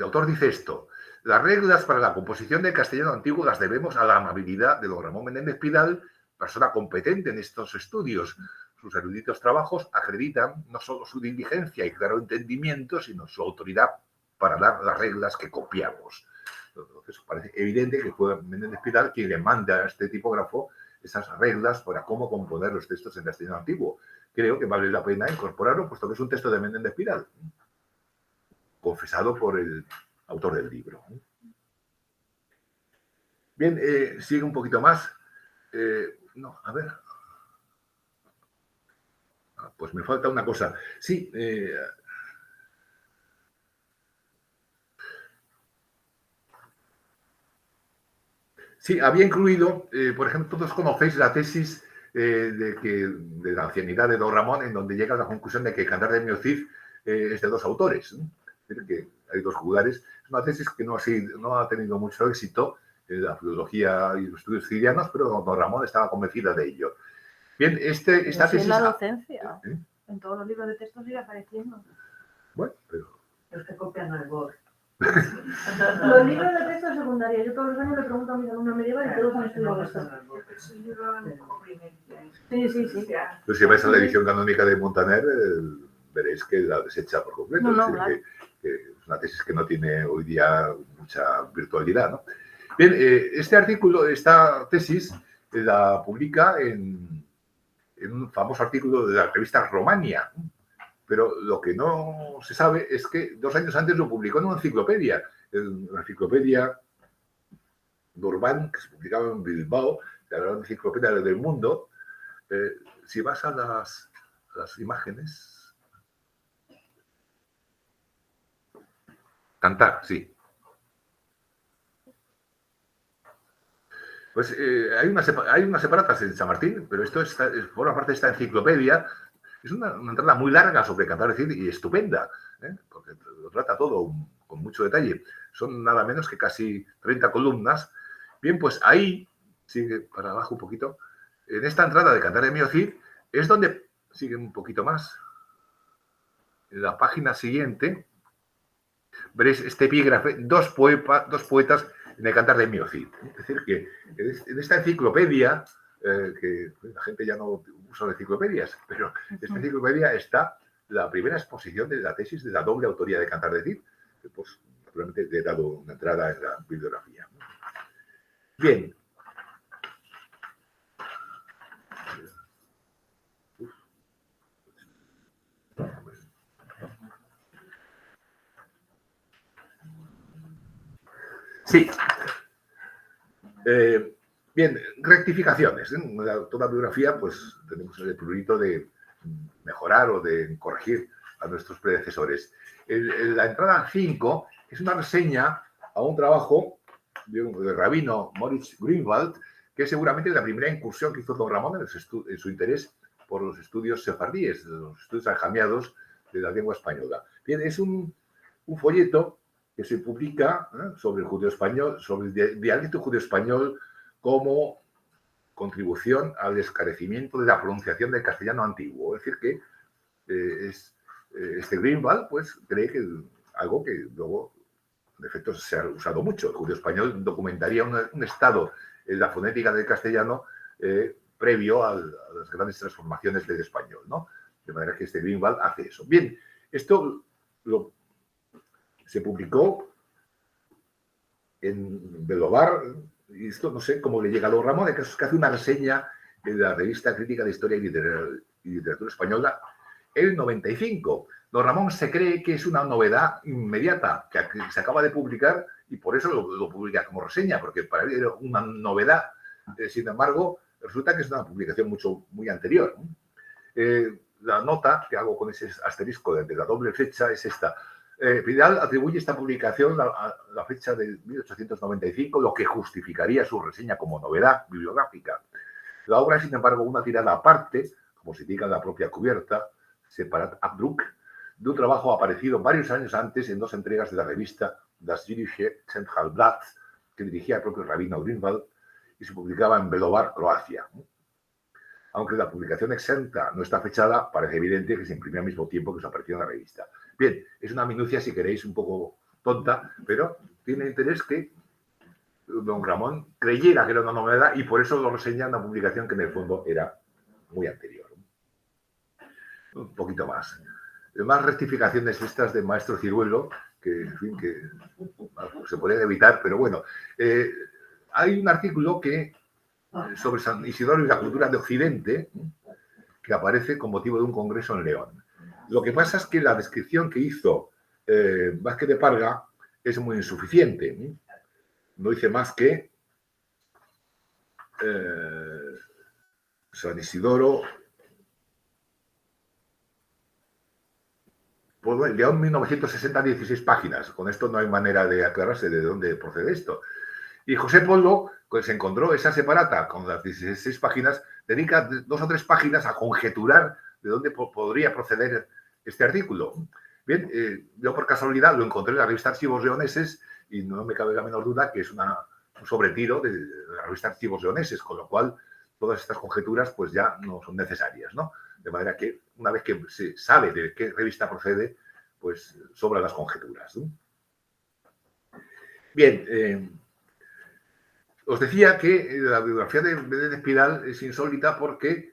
autor dice esto: las reglas para la composición del castellano antiguo las debemos a la amabilidad de don Ramón Menéndez Pidal, persona competente en estos estudios. Sus eruditos trabajos acreditan no solo su diligencia y claro entendimiento, sino su autoridad para dar las reglas que copiamos. Entonces parece evidente que fue Menéndez Pidal quien le manda a este tipógrafo esas reglas para cómo componer los textos en castellano antiguo. Creo que vale la pena incorporarlo, puesto que es un texto de Menéndez Pidal, confesado por el autor del libro. Bien, sigue un poquito más. No, a ver. Pues me falta una cosa. Sí, sí, había incluido, por ejemplo, todos conocéis la tesis de la ancianidad de don Ramón, en donde llega a la conclusión de que Cantar de Miocid es de 2 autores, ¿no? Que hay 2 juglares. Es una tesis que no ha tenido mucho éxito en la filología y los estudios cirianos, pero don Ramón estaba convencida de ello. Bien, esta tesis... en la docencia. En todos los libros de texto sigue apareciendo. Bueno, pero... Los que copian al Word. Los libros de texto secundaria, yo todos los años le pregunto a mis alumnos medievales y todos han estudiado esto. Sí. Pues si vais a la edición canónica de Montaner, veréis que la desecha por completo. No, es decir, claro. que es una tesis que no tiene hoy día mucha virtualidad, ¿no? Bien, este artículo, esta tesis, la publica en un famoso artículo de la revista Romania. Pero lo que no se sabe es que 2 años antes lo publicó en una enciclopedia Durban, que se publicaba en Bilbao, la gran enciclopedia del mundo. Si vas a las imágenes... Cantar, sí. Pues hay unas separatas en San Martín, pero esto forma parte de esta enciclopedia. Es una entrada muy larga sobre Cantar de Cid y estupenda, porque lo trata todo con mucho detalle. Son nada menos que casi 30 columnas. Bien, pues ahí, sigue para abajo un poquito, en esta entrada de Cantar de Mío Cid, es donde sigue un poquito más. En la página siguiente veréis este epígrafe, dos poetas en el Cantar de Mío Cid. Es decir, que en esta enciclopedia, que la gente ya no usa enciclopedias, pero en esta enciclopedia está la primera exposición de la tesis de la doble autoría de Cantar de Cid, que pues naturalmente le he dado una entrada en la bibliografía. Bien. Sí. Bien, rectificaciones. En toda biografía, pues tenemos el prurito de mejorar o de corregir a nuestros predecesores. La entrada 5 es una reseña a un trabajo del rabino Moritz Grünwald, que es seguramente la primera incursión que hizo don Ramón en su interés por los estudios sefardíes, los estudios aljamiados de la lengua española. Bien, es un folleto que se publica sobre el judío español, sobre el dialecto judío español como contribución al esclarecimiento de la pronunciación del castellano antiguo. Es decir, que este Greenwald pues, cree que algo que luego, en efecto, se ha usado mucho. El judío español documentaría un estado en la fonética del castellano previo a las grandes transformaciones del español, ¿no? De manera que este Greenwald hace eso. Bien, esto se publicó en Belobar, y esto no sé cómo le llega a don Ramón, que hace una reseña en la revista Crítica de Historia y Literatura Española en el 95. Don Ramón se cree que es una novedad inmediata que se acaba de publicar y por eso lo publica como reseña, porque para él era una novedad. Sin embargo, resulta que es una publicación muy anterior. La nota que hago con ese asterisco de la doble fecha es esta. Vidal atribuye esta publicación a la fecha de 1895, lo que justificaría su reseña como novedad bibliográfica. La obra es, sin embargo, una tirada aparte, como se indica en la propia cubierta, Separat Abdruck, de un trabajo aparecido varios años antes en 2 entregas de la revista Das Jüdische Centralblatt, que dirigía el propio rabino Grünwald y se publicaba en Belovar, Croacia. Aunque la publicación exenta no está fechada, parece evidente que se imprimió al mismo tiempo que se apareció en la revista. Bien, es una minucia, si queréis, un poco tonta, pero tiene interés que don Ramón creyera que era una novedad y por eso lo reseña en una publicación que en el fondo era muy anterior. Un poquito más. Más rectificaciones estas de maestro Ciruelo, que, en fin, que se podrían evitar, pero bueno. Hay un artículo sobre San Isidoro y la cultura de Occidente, que aparece con motivo de un congreso en León. Lo que pasa es que la descripción que hizo Vázquez de Parga es muy insuficiente. No dice más que San Isidoro, pues, León 1960, 16 páginas. Con esto no hay manera de aclararse de dónde procede esto. Y José Polo, pues se encontró esa separata con las 16 páginas, dedica 2 o 3 páginas a conjeturar de dónde podría proceder este artículo. Bien, yo por casualidad lo encontré en la revista Archivos Leoneses y no me cabe la menor duda que es un sobretiro de la revista Archivos Leoneses, con lo cual todas estas conjeturas pues ya no son necesarias, ¿no? De manera que una vez que se sabe de qué revista procede, pues sobran las conjeturas, ¿no? Bien, os decía que la biografía de Menéndez Pidal es insólita porque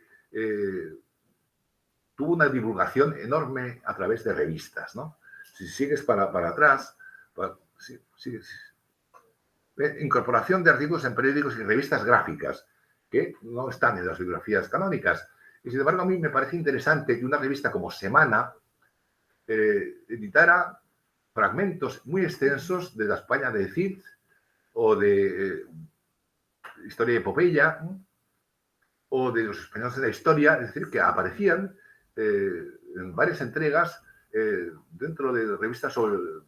tuvo una divulgación enorme a través de revistas, ¿no? Si sigues para atrás, incorporación de artículos en periódicos y revistas gráficas, que no están en las bibliografías canónicas. Y sin embargo, a mí me parece interesante que una revista como Semana editara fragmentos muy extensos de la España de Cid o de Historia de Epopeya o de los españoles de la historia, es decir, que aparecían en varias entregas dentro de revistas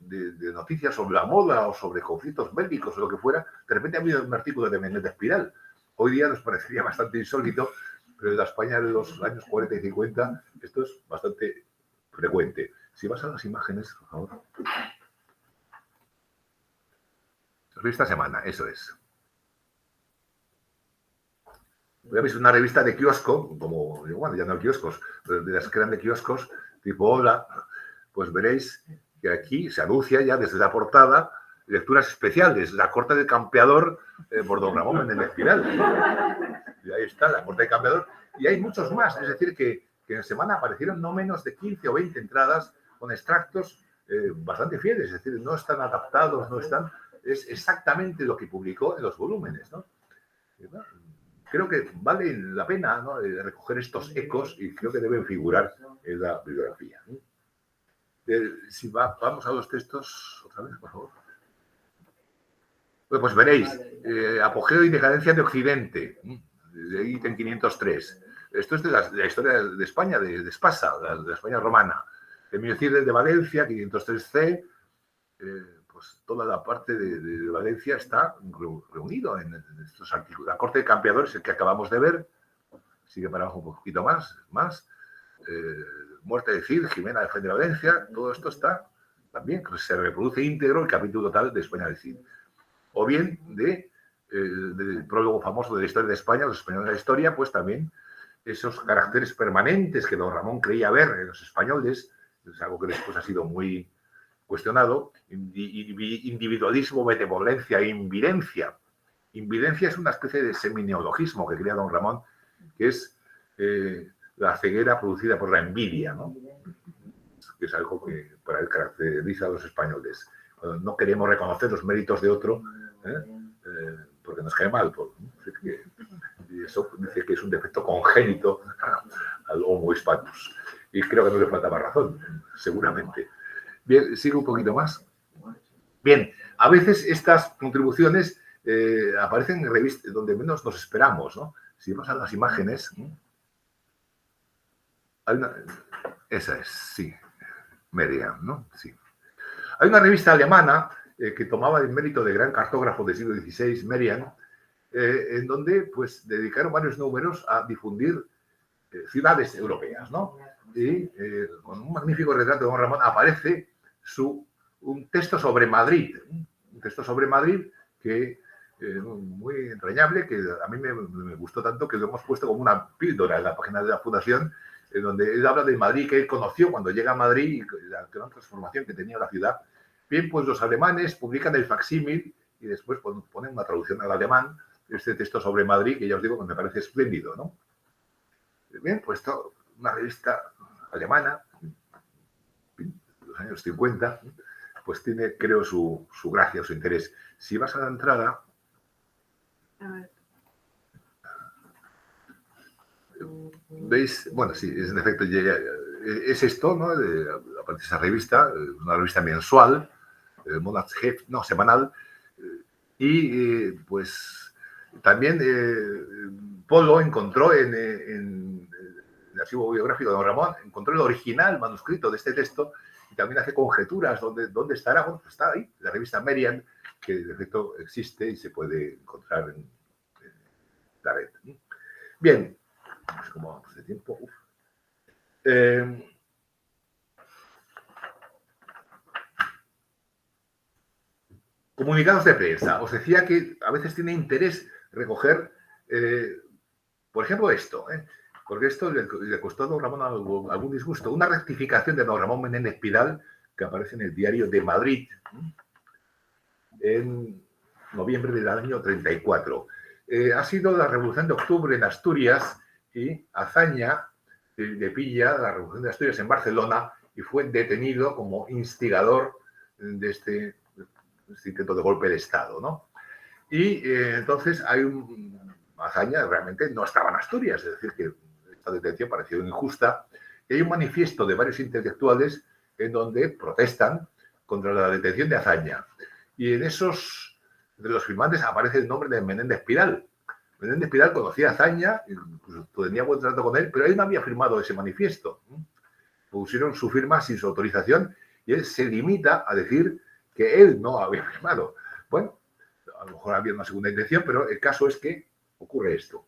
de noticias sobre la moda o sobre conflictos bélicos o lo que fuera. De repente ha habido un artículo de Menéndez Pidal. Hoy día nos parecería bastante insólito, pero en la España de los años 40 y 50 esto es bastante frecuente. Si vas a las imágenes, por favor. Revista Semana, eso es. Veis una revista de kiosco, como, bueno, ya no hay kioscos, pero de las que eran de kioscos, tipo Hola, pues veréis que aquí se anuncia ya desde la portada lecturas especiales, La corte del campeador por don Ramón Menéndez Pidal. Y ahí está, La corte del campeador. Y hay muchos más, es decir, que en Semana aparecieron no menos de 15 o 20 entradas con extractos bastante fieles, es decir, no están adaptados, no están... Es exactamente lo que publicó en los volúmenes, ¿no? Creo que vale la pena, ¿no?, recoger estos ecos y creo que deben figurar en la bibliografía. Si vamos a los textos otra vez, por favor. Pues veréis, Apogeo y decadencia de Occidente, de ítem 503. Esto es de la historia de España, de Espasa, de la España romana. El Miocide de Valencia, 503c, pues toda la parte de Valencia está reunido en estos artículos. La corte de campeadores, el que acabamos de ver, sigue para abajo un poquito más. Muerte de Cid, Jimena defiende Valencia, todo esto está también, pues se reproduce íntegro el capítulo total de España de Cid. O bien del prólogo famoso de la historia de España, los españoles de la historia, pues también esos caracteres permanentes que don Ramón creía ver en los españoles, es algo que después ha sido muy cuestionado, individualismo, benevolencia e invidencia. Invidencia es una especie de semineologismo que crea don Ramón, que es la ceguera producida por la envidia, ¿no? Que es algo que para él caracteriza a los españoles. Cuando no queremos reconocer los méritos de otro, porque nos cae mal. Y eso dice que es un defecto congénito al Homo hispanus. Y creo que no le faltaba razón, seguramente. Bien, sigo un poquito más. Bien, a veces estas contribuciones aparecen en revistas donde menos nos esperamos, ¿no? Si vamos a las imágenes, esa es, sí, Merian, ¿no? Sí. Hay una revista alemana que tomaba el mérito de gran cartógrafo del siglo XVI, Merian, en donde pues dedicaron varios números a difundir ciudades europeas, ¿no? Y con un magnífico retrato de don Ramón aparece un texto sobre Madrid, que muy entrañable, que a mí me gustó tanto que lo hemos puesto como una píldora en la página de la Fundación, en donde él habla de Madrid que él conoció cuando llega a Madrid y la gran transformación que tenía la ciudad. Bien, pues los alemanes publican el facsímil y después ponen una traducción al alemán, este texto sobre Madrid, que ya os digo que me parece espléndido, ¿no? Bien, pues esto, una revista alemana, de los años 50, pues tiene, creo, su gracia, su interés. Si vas a la entrada... A ver. ¿Veis? Bueno, sí, es en efecto, es esto, ¿no? Aparte de esa revista, una revista mensual, semanal, y pues también Polo encontró en el archivo biográfico de don Ramón, encontró el original manuscrito de este texto y también hace conjeturas dónde estará. Bueno, pues está ahí, la revista Merian, que de efecto existe y se puede encontrar en la red. Bien. No sé cómo vamos de tiempo. Comunicados de prensa. Os decía que a veces tiene interés recoger, por ejemplo, esto, porque esto le costó a don Ramón algún disgusto. Una rectificación de don Ramón Menéndez Pidal que aparece en el Diario de Madrid en noviembre del año 34. Ha sido la Revolución de Octubre en Asturias y Azaña le pilla la Revolución de Asturias en Barcelona y fue detenido como instigador de este intento de golpe de Estado, ¿no? Y entonces hay Azaña realmente no estaba en Asturias, es decir, que esta detención pareció injusta. Y hay un manifiesto de varios intelectuales en donde protestan contra la detención de Azaña. Y en esos, de los firmantes, aparece el nombre de Menéndez Pidal. Menéndez Pidal conocía a Azaña, pues, tenía buen trato con él, pero él no había firmado ese manifiesto. Pusieron su firma sin su autorización y él se limita a decir que él no había firmado. Bueno, a lo mejor había una segunda intención, pero el caso es que ocurre esto,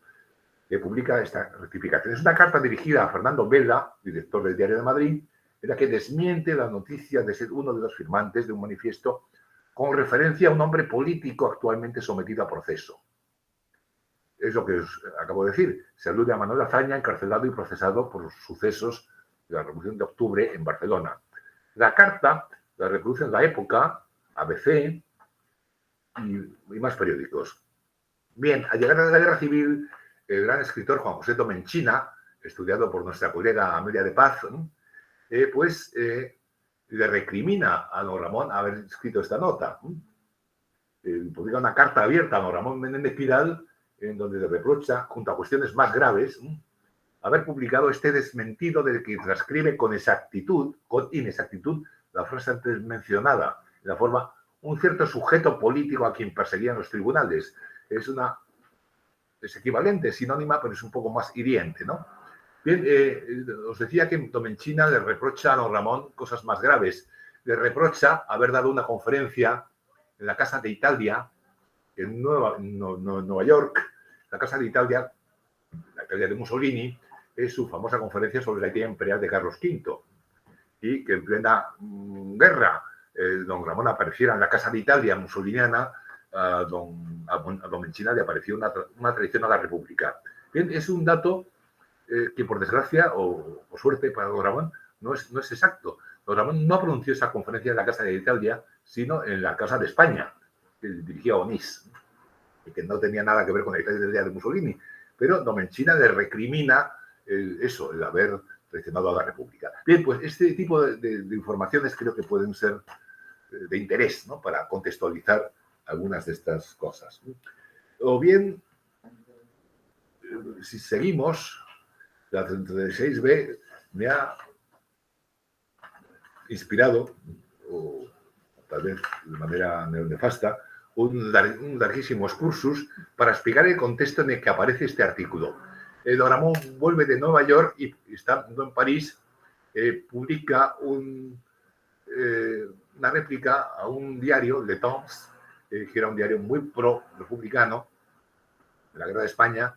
que publica esta rectificación. Es una carta dirigida a Fernando Vela, director del Diario de Madrid, en la que desmiente la noticia de ser uno de los firmantes de un manifiesto con referencia a un hombre político actualmente sometido a proceso. Es lo que os acabo de decir. Se alude a Manuel Azaña, encarcelado y procesado por los sucesos de la Revolución de Octubre en Barcelona. La carta la reproducen La Época, ABC y más periódicos. Bien, al llegar a la Guerra Civil, el gran escritor Juan José Domenchina, estudiado por nuestra colega Amelia de Paz, le recrimina a don Ramón haber escrito esta nota. Publica una carta abierta a don Ramón Menéndez Pidal, en donde le reprocha, junto a cuestiones más graves, haber publicado este desmentido del que transcribe con inexactitud, la frase antes mencionada, de la forma, un cierto sujeto político a quien perseguían los tribunales. Es equivalente, sinónima, pero es un poco más hiriente, ¿no? Bien, os decía que Domenchina le reprocha a don Ramón cosas más graves. Le reprocha haber dado una conferencia en la Casa de Italia, en Nueva York. La Casa de Italia, la Italia de Mussolini, es su famosa conferencia sobre la idea imperial de Carlos V. Y que en plena guerra don Ramón apareciera en la Casa de Italia mussoliniana, a Domenchina le apareció una traición a la República. Bien, es un dato que por desgracia o suerte para don Ramón no es exacto. Don Ramón no pronunció esa conferencia en la Casa de Italia, sino en la Casa de España, que dirigía Onís, y que no tenía nada que ver con la Italia de Mussolini. Pero Domenchina le recrimina el haber traicionado a la República. Bien, pues este tipo de informaciones creo que pueden ser de interés, ¿no?, para contextualizar algunas de estas cosas. O bien, si seguimos, la 36B me ha inspirado, o tal vez de manera nefasta, un larguísimo excursus para explicar el contexto en el que aparece este artículo. Don Ramón vuelve de Nueva York y estando en París, publica una réplica a un diario, Le Temps, que era un diario muy pro-republicano de la Guerra de España,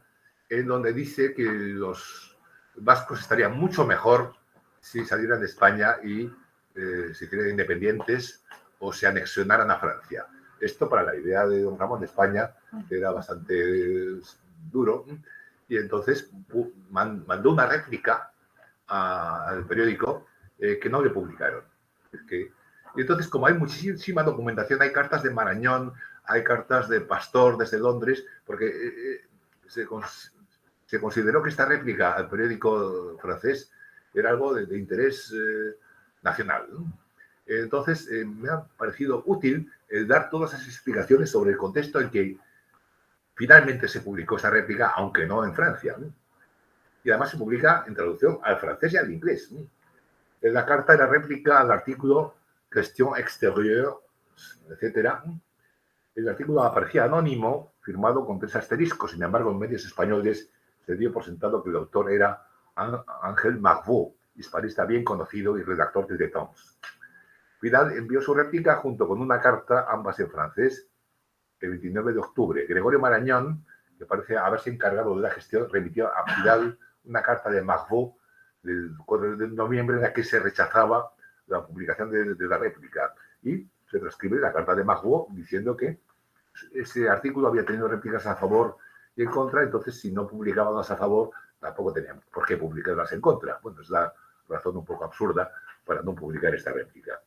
en donde dice que los vascos estarían mucho mejor si salieran de España y se hicieran independientes o se anexionaran a Francia. Esto, para la idea de don Ramón de España, era bastante duro, y entonces mandó una réplica al periódico que no le publicaron. Y entonces, como hay muchísima documentación, hay cartas de Marañón, hay cartas de Pastor desde Londres, porque se consideró que esta réplica al periódico francés era algo de interés nacional, ¿no? Entonces, me ha parecido útil dar todas esas explicaciones sobre el contexto en que finalmente se publicó esa réplica, aunque no en Francia, ¿no? Y además se publica en traducción al francés y al inglés, ¿no? En la carta era réplica al artículo Question extérieure, etc. El artículo aparecía anónimo, firmado con 3 asteriscos. Sin embargo, en medios españoles se dio por sentado que el autor era Ángel Marvaux, hispanista bien conocido y redactor de Le Temps. Pidal envió su réplica junto con una carta, ambas en francés, el 29 de octubre. Gregorio Marañón, que parece haberse encargado de la gestión, remitió a Pidal una carta de Marvaux del 4 de noviembre en la que se rechazaba la publicación de la réplica. Y se transcribe la carta de Marvaux diciendo que ese artículo había tenido réplicas a favor y en contra, entonces si no publicábamos a favor, tampoco teníamos por qué publicarlas en contra. Bueno, es la razón un poco absurda para no publicar esta réplica.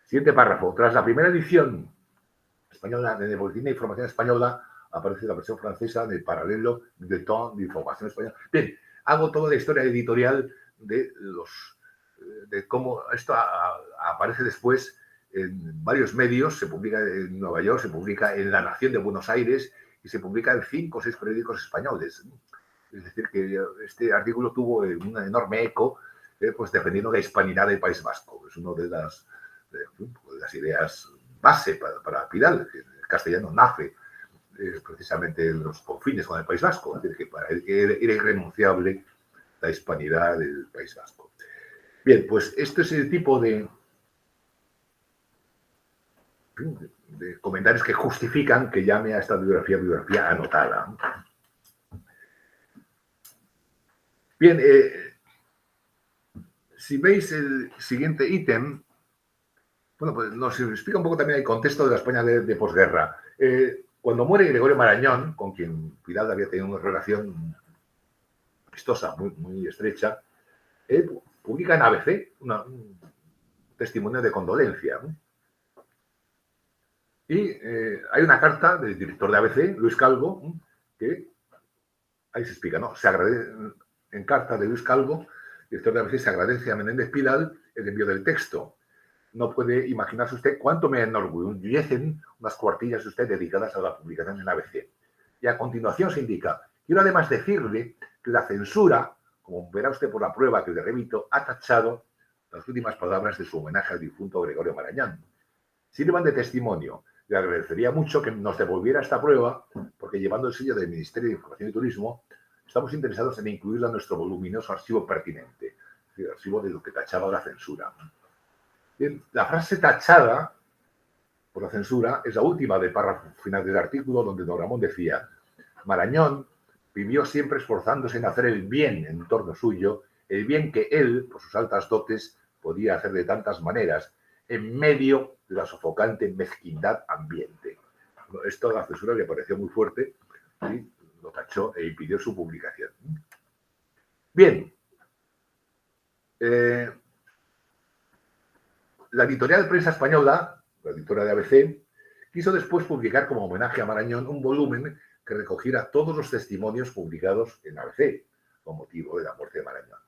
Siguiente párrafo. Tras la primera edición española en el Boletín de Información Española, aparece la versión francesa en el paralelo del Temps de Información Española. Bien, hago toda la historia editorial de cómo esto aparece después en varios medios. Se publica en Nueva York, se publica en La Nación de Buenos Aires y se publica en 5 o 6 periódicos españoles. Es decir, que este artículo tuvo un enorme eco, pues defendiendo la hispanidad del País Vasco. Es una de las ideas base para Pidal, que el castellano nace precisamente en los confines con el País Vasco. Es decir, que para él era irrenunciable la hispanidad del País Vasco. Bien, pues esto es el tipo de comentarios que justifican que llame a esta biografía anotada. Bien, si veis el siguiente ítem, bueno, pues nos explica un poco también el contexto de la España de posguerra. Cuando muere Gregorio Marañón, con quien Pidal había tenido una relación amistosa, muy estrecha, publica en ABC un testimonio de condolencia, ¿no? Y hay una carta del director de ABC, Luis Calvo, que ahí se explica, ¿no? Se agradece, en carta de Luis Calvo, director de ABC, se agradece a Menéndez Pidal el envío del texto. No puede imaginarse usted cuánto me enorgullecen unas cuartillas de usted dedicadas a la publicación en ABC. Y a continuación se indica, quiero además decirle que la censura, como verá usted por la prueba que le remito, ha tachado las últimas palabras de su homenaje al difunto Gregorio Marañón. Sirvan de testimonio. Le agradecería mucho que nos devolviera esta prueba, porque llevando el sello del Ministerio de Información y Turismo, estamos interesados en incluirla en nuestro voluminoso archivo pertinente, el archivo de lo que tachaba la censura. Bien, la frase tachada por la censura es la última del párrafo final del artículo, donde don Ramón decía: Marañón vivió siempre esforzándose en hacer el bien en torno suyo, el bien que él, por sus altas dotes, podía hacer de tantas maneras, en medio de la sofocante mezquindad ambiente. Bueno, esto a la censura le pareció muy fuerte y lo tachó e impidió su publicación. Bien. La editorial de prensa española, la editora de ABC, quiso después publicar como homenaje a Marañón un volumen que recogiera todos los testimonios publicados en ABC con motivo de la muerte de Marañón.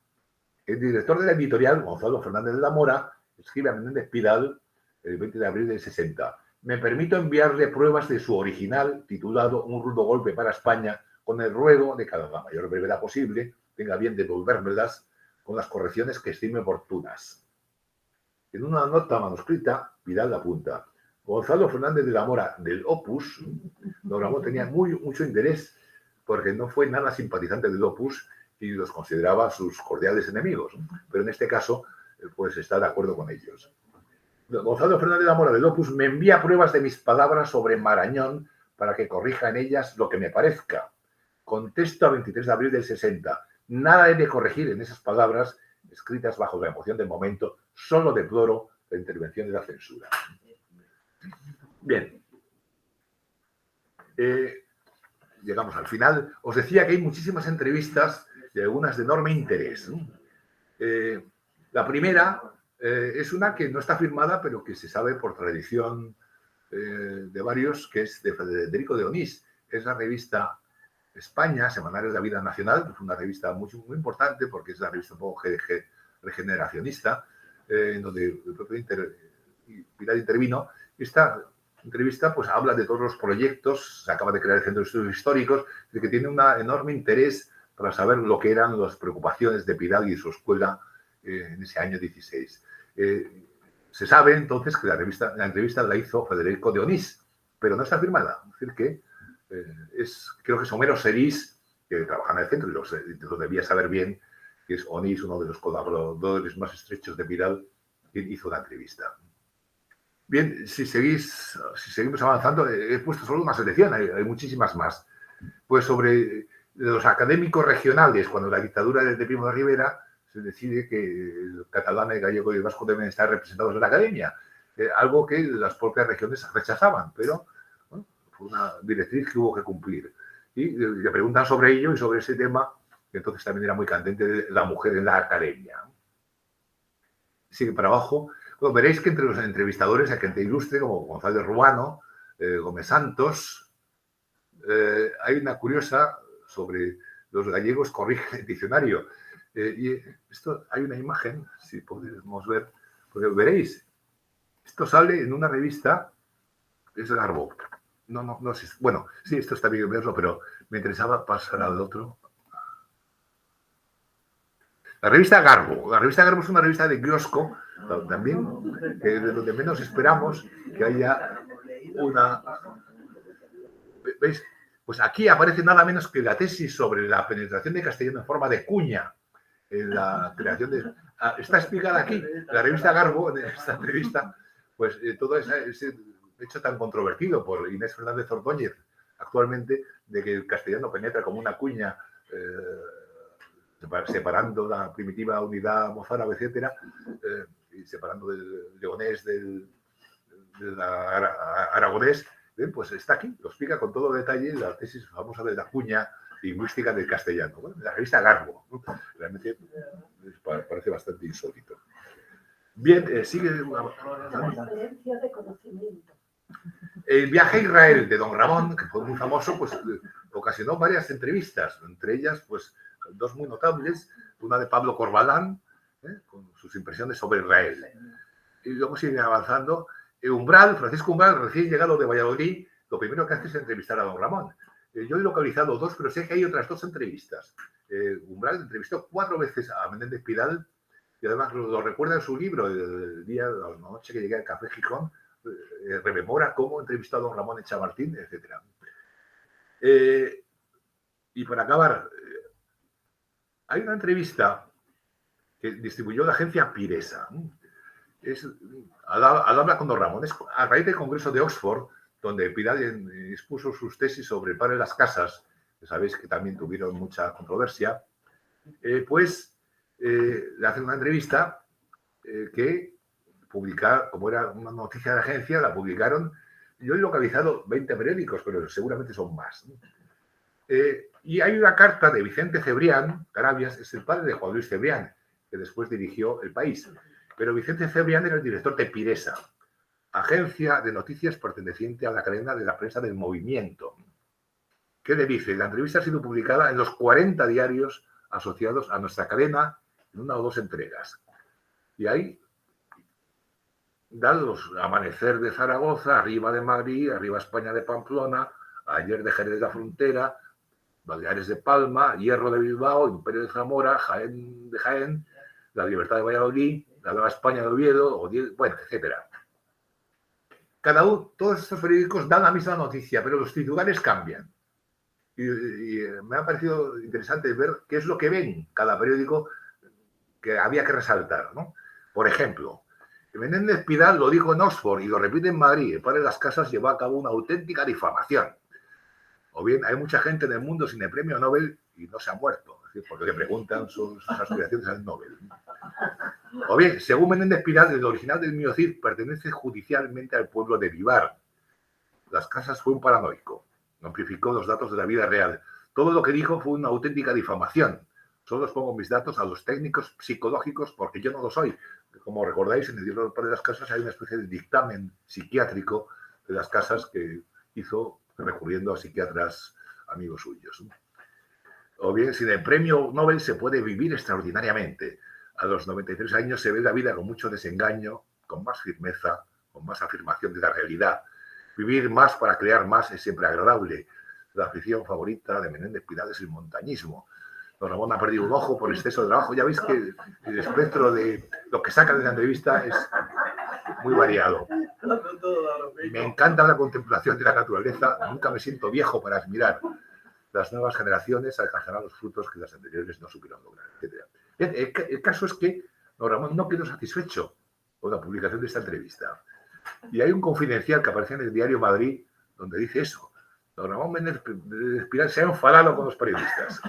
El director de la editorial, Gonzalo Fernández de la Mora, escribe a Menéndez Pidal el 20 de abril del 60. Me permito enviarle pruebas de su original titulado Un rudo golpe para España, con el ruego de que a la mayor brevedad posible tenga bien devolvérmelas con las correcciones que estime oportunas. En una nota manuscrita, Pidal apunta: Gonzalo Fernández de la Mora del Opus, don Ramón tenía mucho interés porque no fue nada simpatizante del Opus y los consideraba sus cordiales enemigos, pero en este caso, pues está de acuerdo con ellos. Gonzalo Fernández de la Mora del Opus me envía pruebas de mis palabras sobre Marañón para que corrija en ellas lo que me parezca. Contesto a 23 de abril del 60. Nada he de corregir en esas palabras escritas bajo la emoción del momento, solo deploro la intervención de la censura. Bien. Llegamos al final. Os decía que hay muchísimas entrevistas y algunas de enorme interés. La primera es una que no está firmada, pero que se sabe por tradición de varios, que es de Federico de Onís. Es la revista España, Semanarios de la Vida Nacional. Es una revista muy importante porque es la revista un poco regeneracionista, en donde el propio Pidal intervino. Esta entrevista pues habla de todos los proyectos, se acaba de crear el Centro de Estudios Históricos, de que tiene un enorme interés para saber lo que eran las preocupaciones de Pidal y su escuela en ese año 16. Se sabe entonces que la entrevista la hizo Federico de Onís, pero no está firmada. Es decir, que creo que es Homero Serís, que trabaja en el centro y lo debía saber bien, que es Onís, uno de los colaboradores más estrechos de Pidal, quien hizo la entrevista. Bien, si seguimos avanzando, he puesto solo una selección, hay muchísimas más. Pues sobre los académicos regionales, cuando la dictadura de Primo de Rivera se decide que el catalán, el gallego y el vasco deben estar representados en la academia, algo que las propias regiones rechazaban, pero bueno, fue una directriz que hubo que cumplir. Y le preguntan sobre ello y sobre ese tema, que entonces también era muy candente, la mujer en la academia. Sigue para abajo. Bueno, veréis que entre los entrevistadores hay gente ilustre como González Ruano, Gómez Santos. Hay una curiosa sobre los gallegos, corrige el diccionario. Y esto, hay una imagen, si podemos ver, porque veréis, esto sale en una revista, es Garbo. No sé. Bueno, sí, esto está bien verlo, pero me interesaba pasar al otro. La revista Garbo. La revista Garbo es una revista de kiosco, también, de donde menos esperamos que haya una... ¿Veis? Pues aquí aparece nada menos que la tesis sobre la penetración de castellano en forma de cuña en la creación de... Está explicada aquí, en la revista Garbo, en esta revista, pues todo ese hecho tan controvertido por Inés Fernández Ordóñez actualmente, de que el castellano penetra como una cuña separando la primitiva unidad mozárabe, etcétera, y separando del leonés del aragonés, pues está aquí, lo explica con todo detalle la tesis famosa de la cuña lingüística del castellano. Bueno, la revista Garbo, ¿no? Realmente parece bastante insólito. Bien, sigue. Transferencia de conocimiento. El viaje a Israel de don Ramón, que fue muy famoso, pues ocasionó varias entrevistas, entre ellas, pues, dos muy notables, una de Pablo Corbalán, con sus impresiones sobre Israel. Y luego sigue avanzando. Francisco Umbral, recién llegado de Valladolid, lo primero que hace es entrevistar a don Ramón. Yo he localizado dos, pero sé que hay otras dos entrevistas. Umbral entrevistó 4 veces a Menéndez Pidal, y además lo recuerda en su libro, el día, la noche que llegué al Café Gijón, rememora cómo entrevistó a don Ramón Echamartín, etc. Y para acabar, hay una entrevista que distribuyó la agencia Piresa. Al hablar con don Ramón, es a raíz del Congreso de Oxford, donde Pidal expuso sus tesis sobre el padre de las casas, que sabéis que también tuvieron mucha controversia, le hacen una entrevista que publicar, como era una noticia de la agencia, la publicaron. Yo he localizado 20 periódicos, pero seguramente son más. Y hay una carta de Vicente Cebrián, Carabias, es el padre de Juan Luis Cebrián, que después dirigió El País. Pero Vicente Cebrián era el director de Piresa, agencia de noticias perteneciente a la cadena de la prensa del Movimiento. ¿Qué le dice? La entrevista ha sido publicada en los 40 diarios asociados a nuestra cadena en 1 o 2 entregas. Y ahí dan los Amanecer de Zaragoza, Arriba de Madrid, Arriba España de Pamplona, Ayer de Jerez de la Frontera, Baleares de Palma, Hierro de Bilbao, Imperio de Zamora, Jaén de Jaén, La Libertad de Valladolid, La Nueva España de Oviedo, bueno, etcétera. Todos estos periódicos dan la misma noticia, pero los titulares cambian. Y me ha parecido interesante ver qué es lo que ven cada periódico que había que resaltar, ¿no? Por ejemplo, Menéndez Pidal lo dijo en Oxford y lo repite en Madrid. El padre de las casas llevó a cabo una auténtica difamación. O bien, hay mucha gente en el mundo sin el premio Nobel y no se ha muerto, es decir, porque le preguntan sus aspiraciones al Nobel. O bien, según Menéndez Pidal, el original del Miocid pertenece judicialmente al pueblo de Vivar. Las casas fue un paranoico. No amplificó los datos de la vida real. Todo lo que dijo fue una auténtica difamación. Solo os pongo mis datos a los técnicos psicológicos porque yo no lo soy. Como recordáis, en el libro de las casas hay una especie de dictamen psiquiátrico de las casas que hizo recurriendo a psiquiatras amigos suyos. O bien, sin el premio Nobel se puede vivir extraordinariamente. A los 93 años se ve la vida con mucho desengaño, con más firmeza, con más afirmación de la realidad. Vivir más para crear más es siempre agradable. La afición favorita de Menéndez Pidal es el montañismo. Don Ramón ha perdido un ojo por exceso de trabajo. Ya veis que el espectro de lo que saca de la entrevista es muy variado. Me encanta la contemplación de la naturaleza. Nunca me siento viejo para admirar. Las nuevas generaciones alcanzarán los frutos que las anteriores no supieron lograr, etc. El caso es que don Ramón no quedó satisfecho con la publicación de esta entrevista. Y hay un confidencial que aparece en el diario Madrid donde dice eso. Don Ramón Menéndez Pidal se ha enfadado con los periodistas.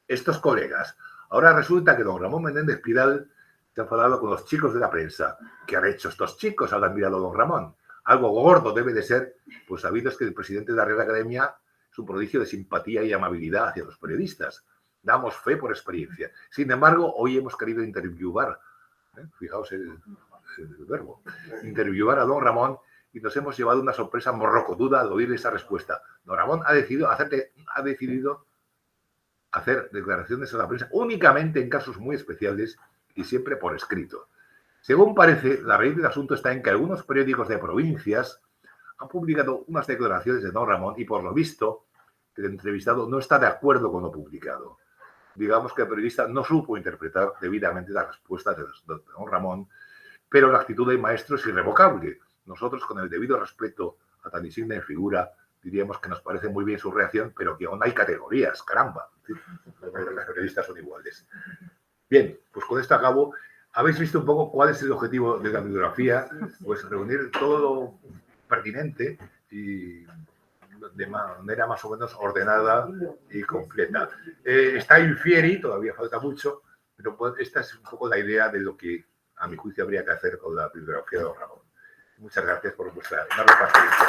Estos colegas. Ahora resulta que don Ramón Menéndez Pidal se ha enfadado con los chicos de la prensa. ¿Qué han hecho estos chicos? Habrán mirado a don Ramón. Algo gordo debe de ser, pues sabido es que el presidente de la Real Academia es un prodigio de simpatía y amabilidad hacia los periodistas. Damos fe por experiencia. Sin embargo, hoy hemos querido interviewar, fijaos el verbo, interviewar a don Ramón y nos hemos llevado una sorpresa morrocotuda al oír esa respuesta. Don Ramón ha decidido hacer declaraciones a la prensa únicamente en casos muy especiales y siempre por escrito. Según parece, la raíz del asunto está en que algunos periódicos de provincias han publicado unas declaraciones de don Ramón y por lo visto el entrevistado no está de acuerdo con lo publicado. Digamos que el periodista no supo interpretar debidamente las respuestas de don Ramón, pero la actitud del maestro es irrevocable. Nosotros, con el debido respeto a tan insigne figura, diríamos que nos parece muy bien su reacción, pero que aún hay categorías, caramba. Los periodistas son iguales. Bien, pues con esto acabo. Habéis visto un poco cuál es el objetivo de la bibliografía, pues reunir todo lo pertinente y de manera más o menos ordenada y completa. Está Infieri, todavía falta mucho, pero pues esta es un poco la idea de lo que a mi juicio habría que hacer con la bibliografía de don Ramón. Muchas gracias por vuestra enorme paciencia.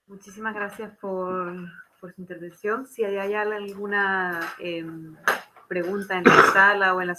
Muchísimas gracias por su intervención. Si hay alguna pregunta en la sala o en la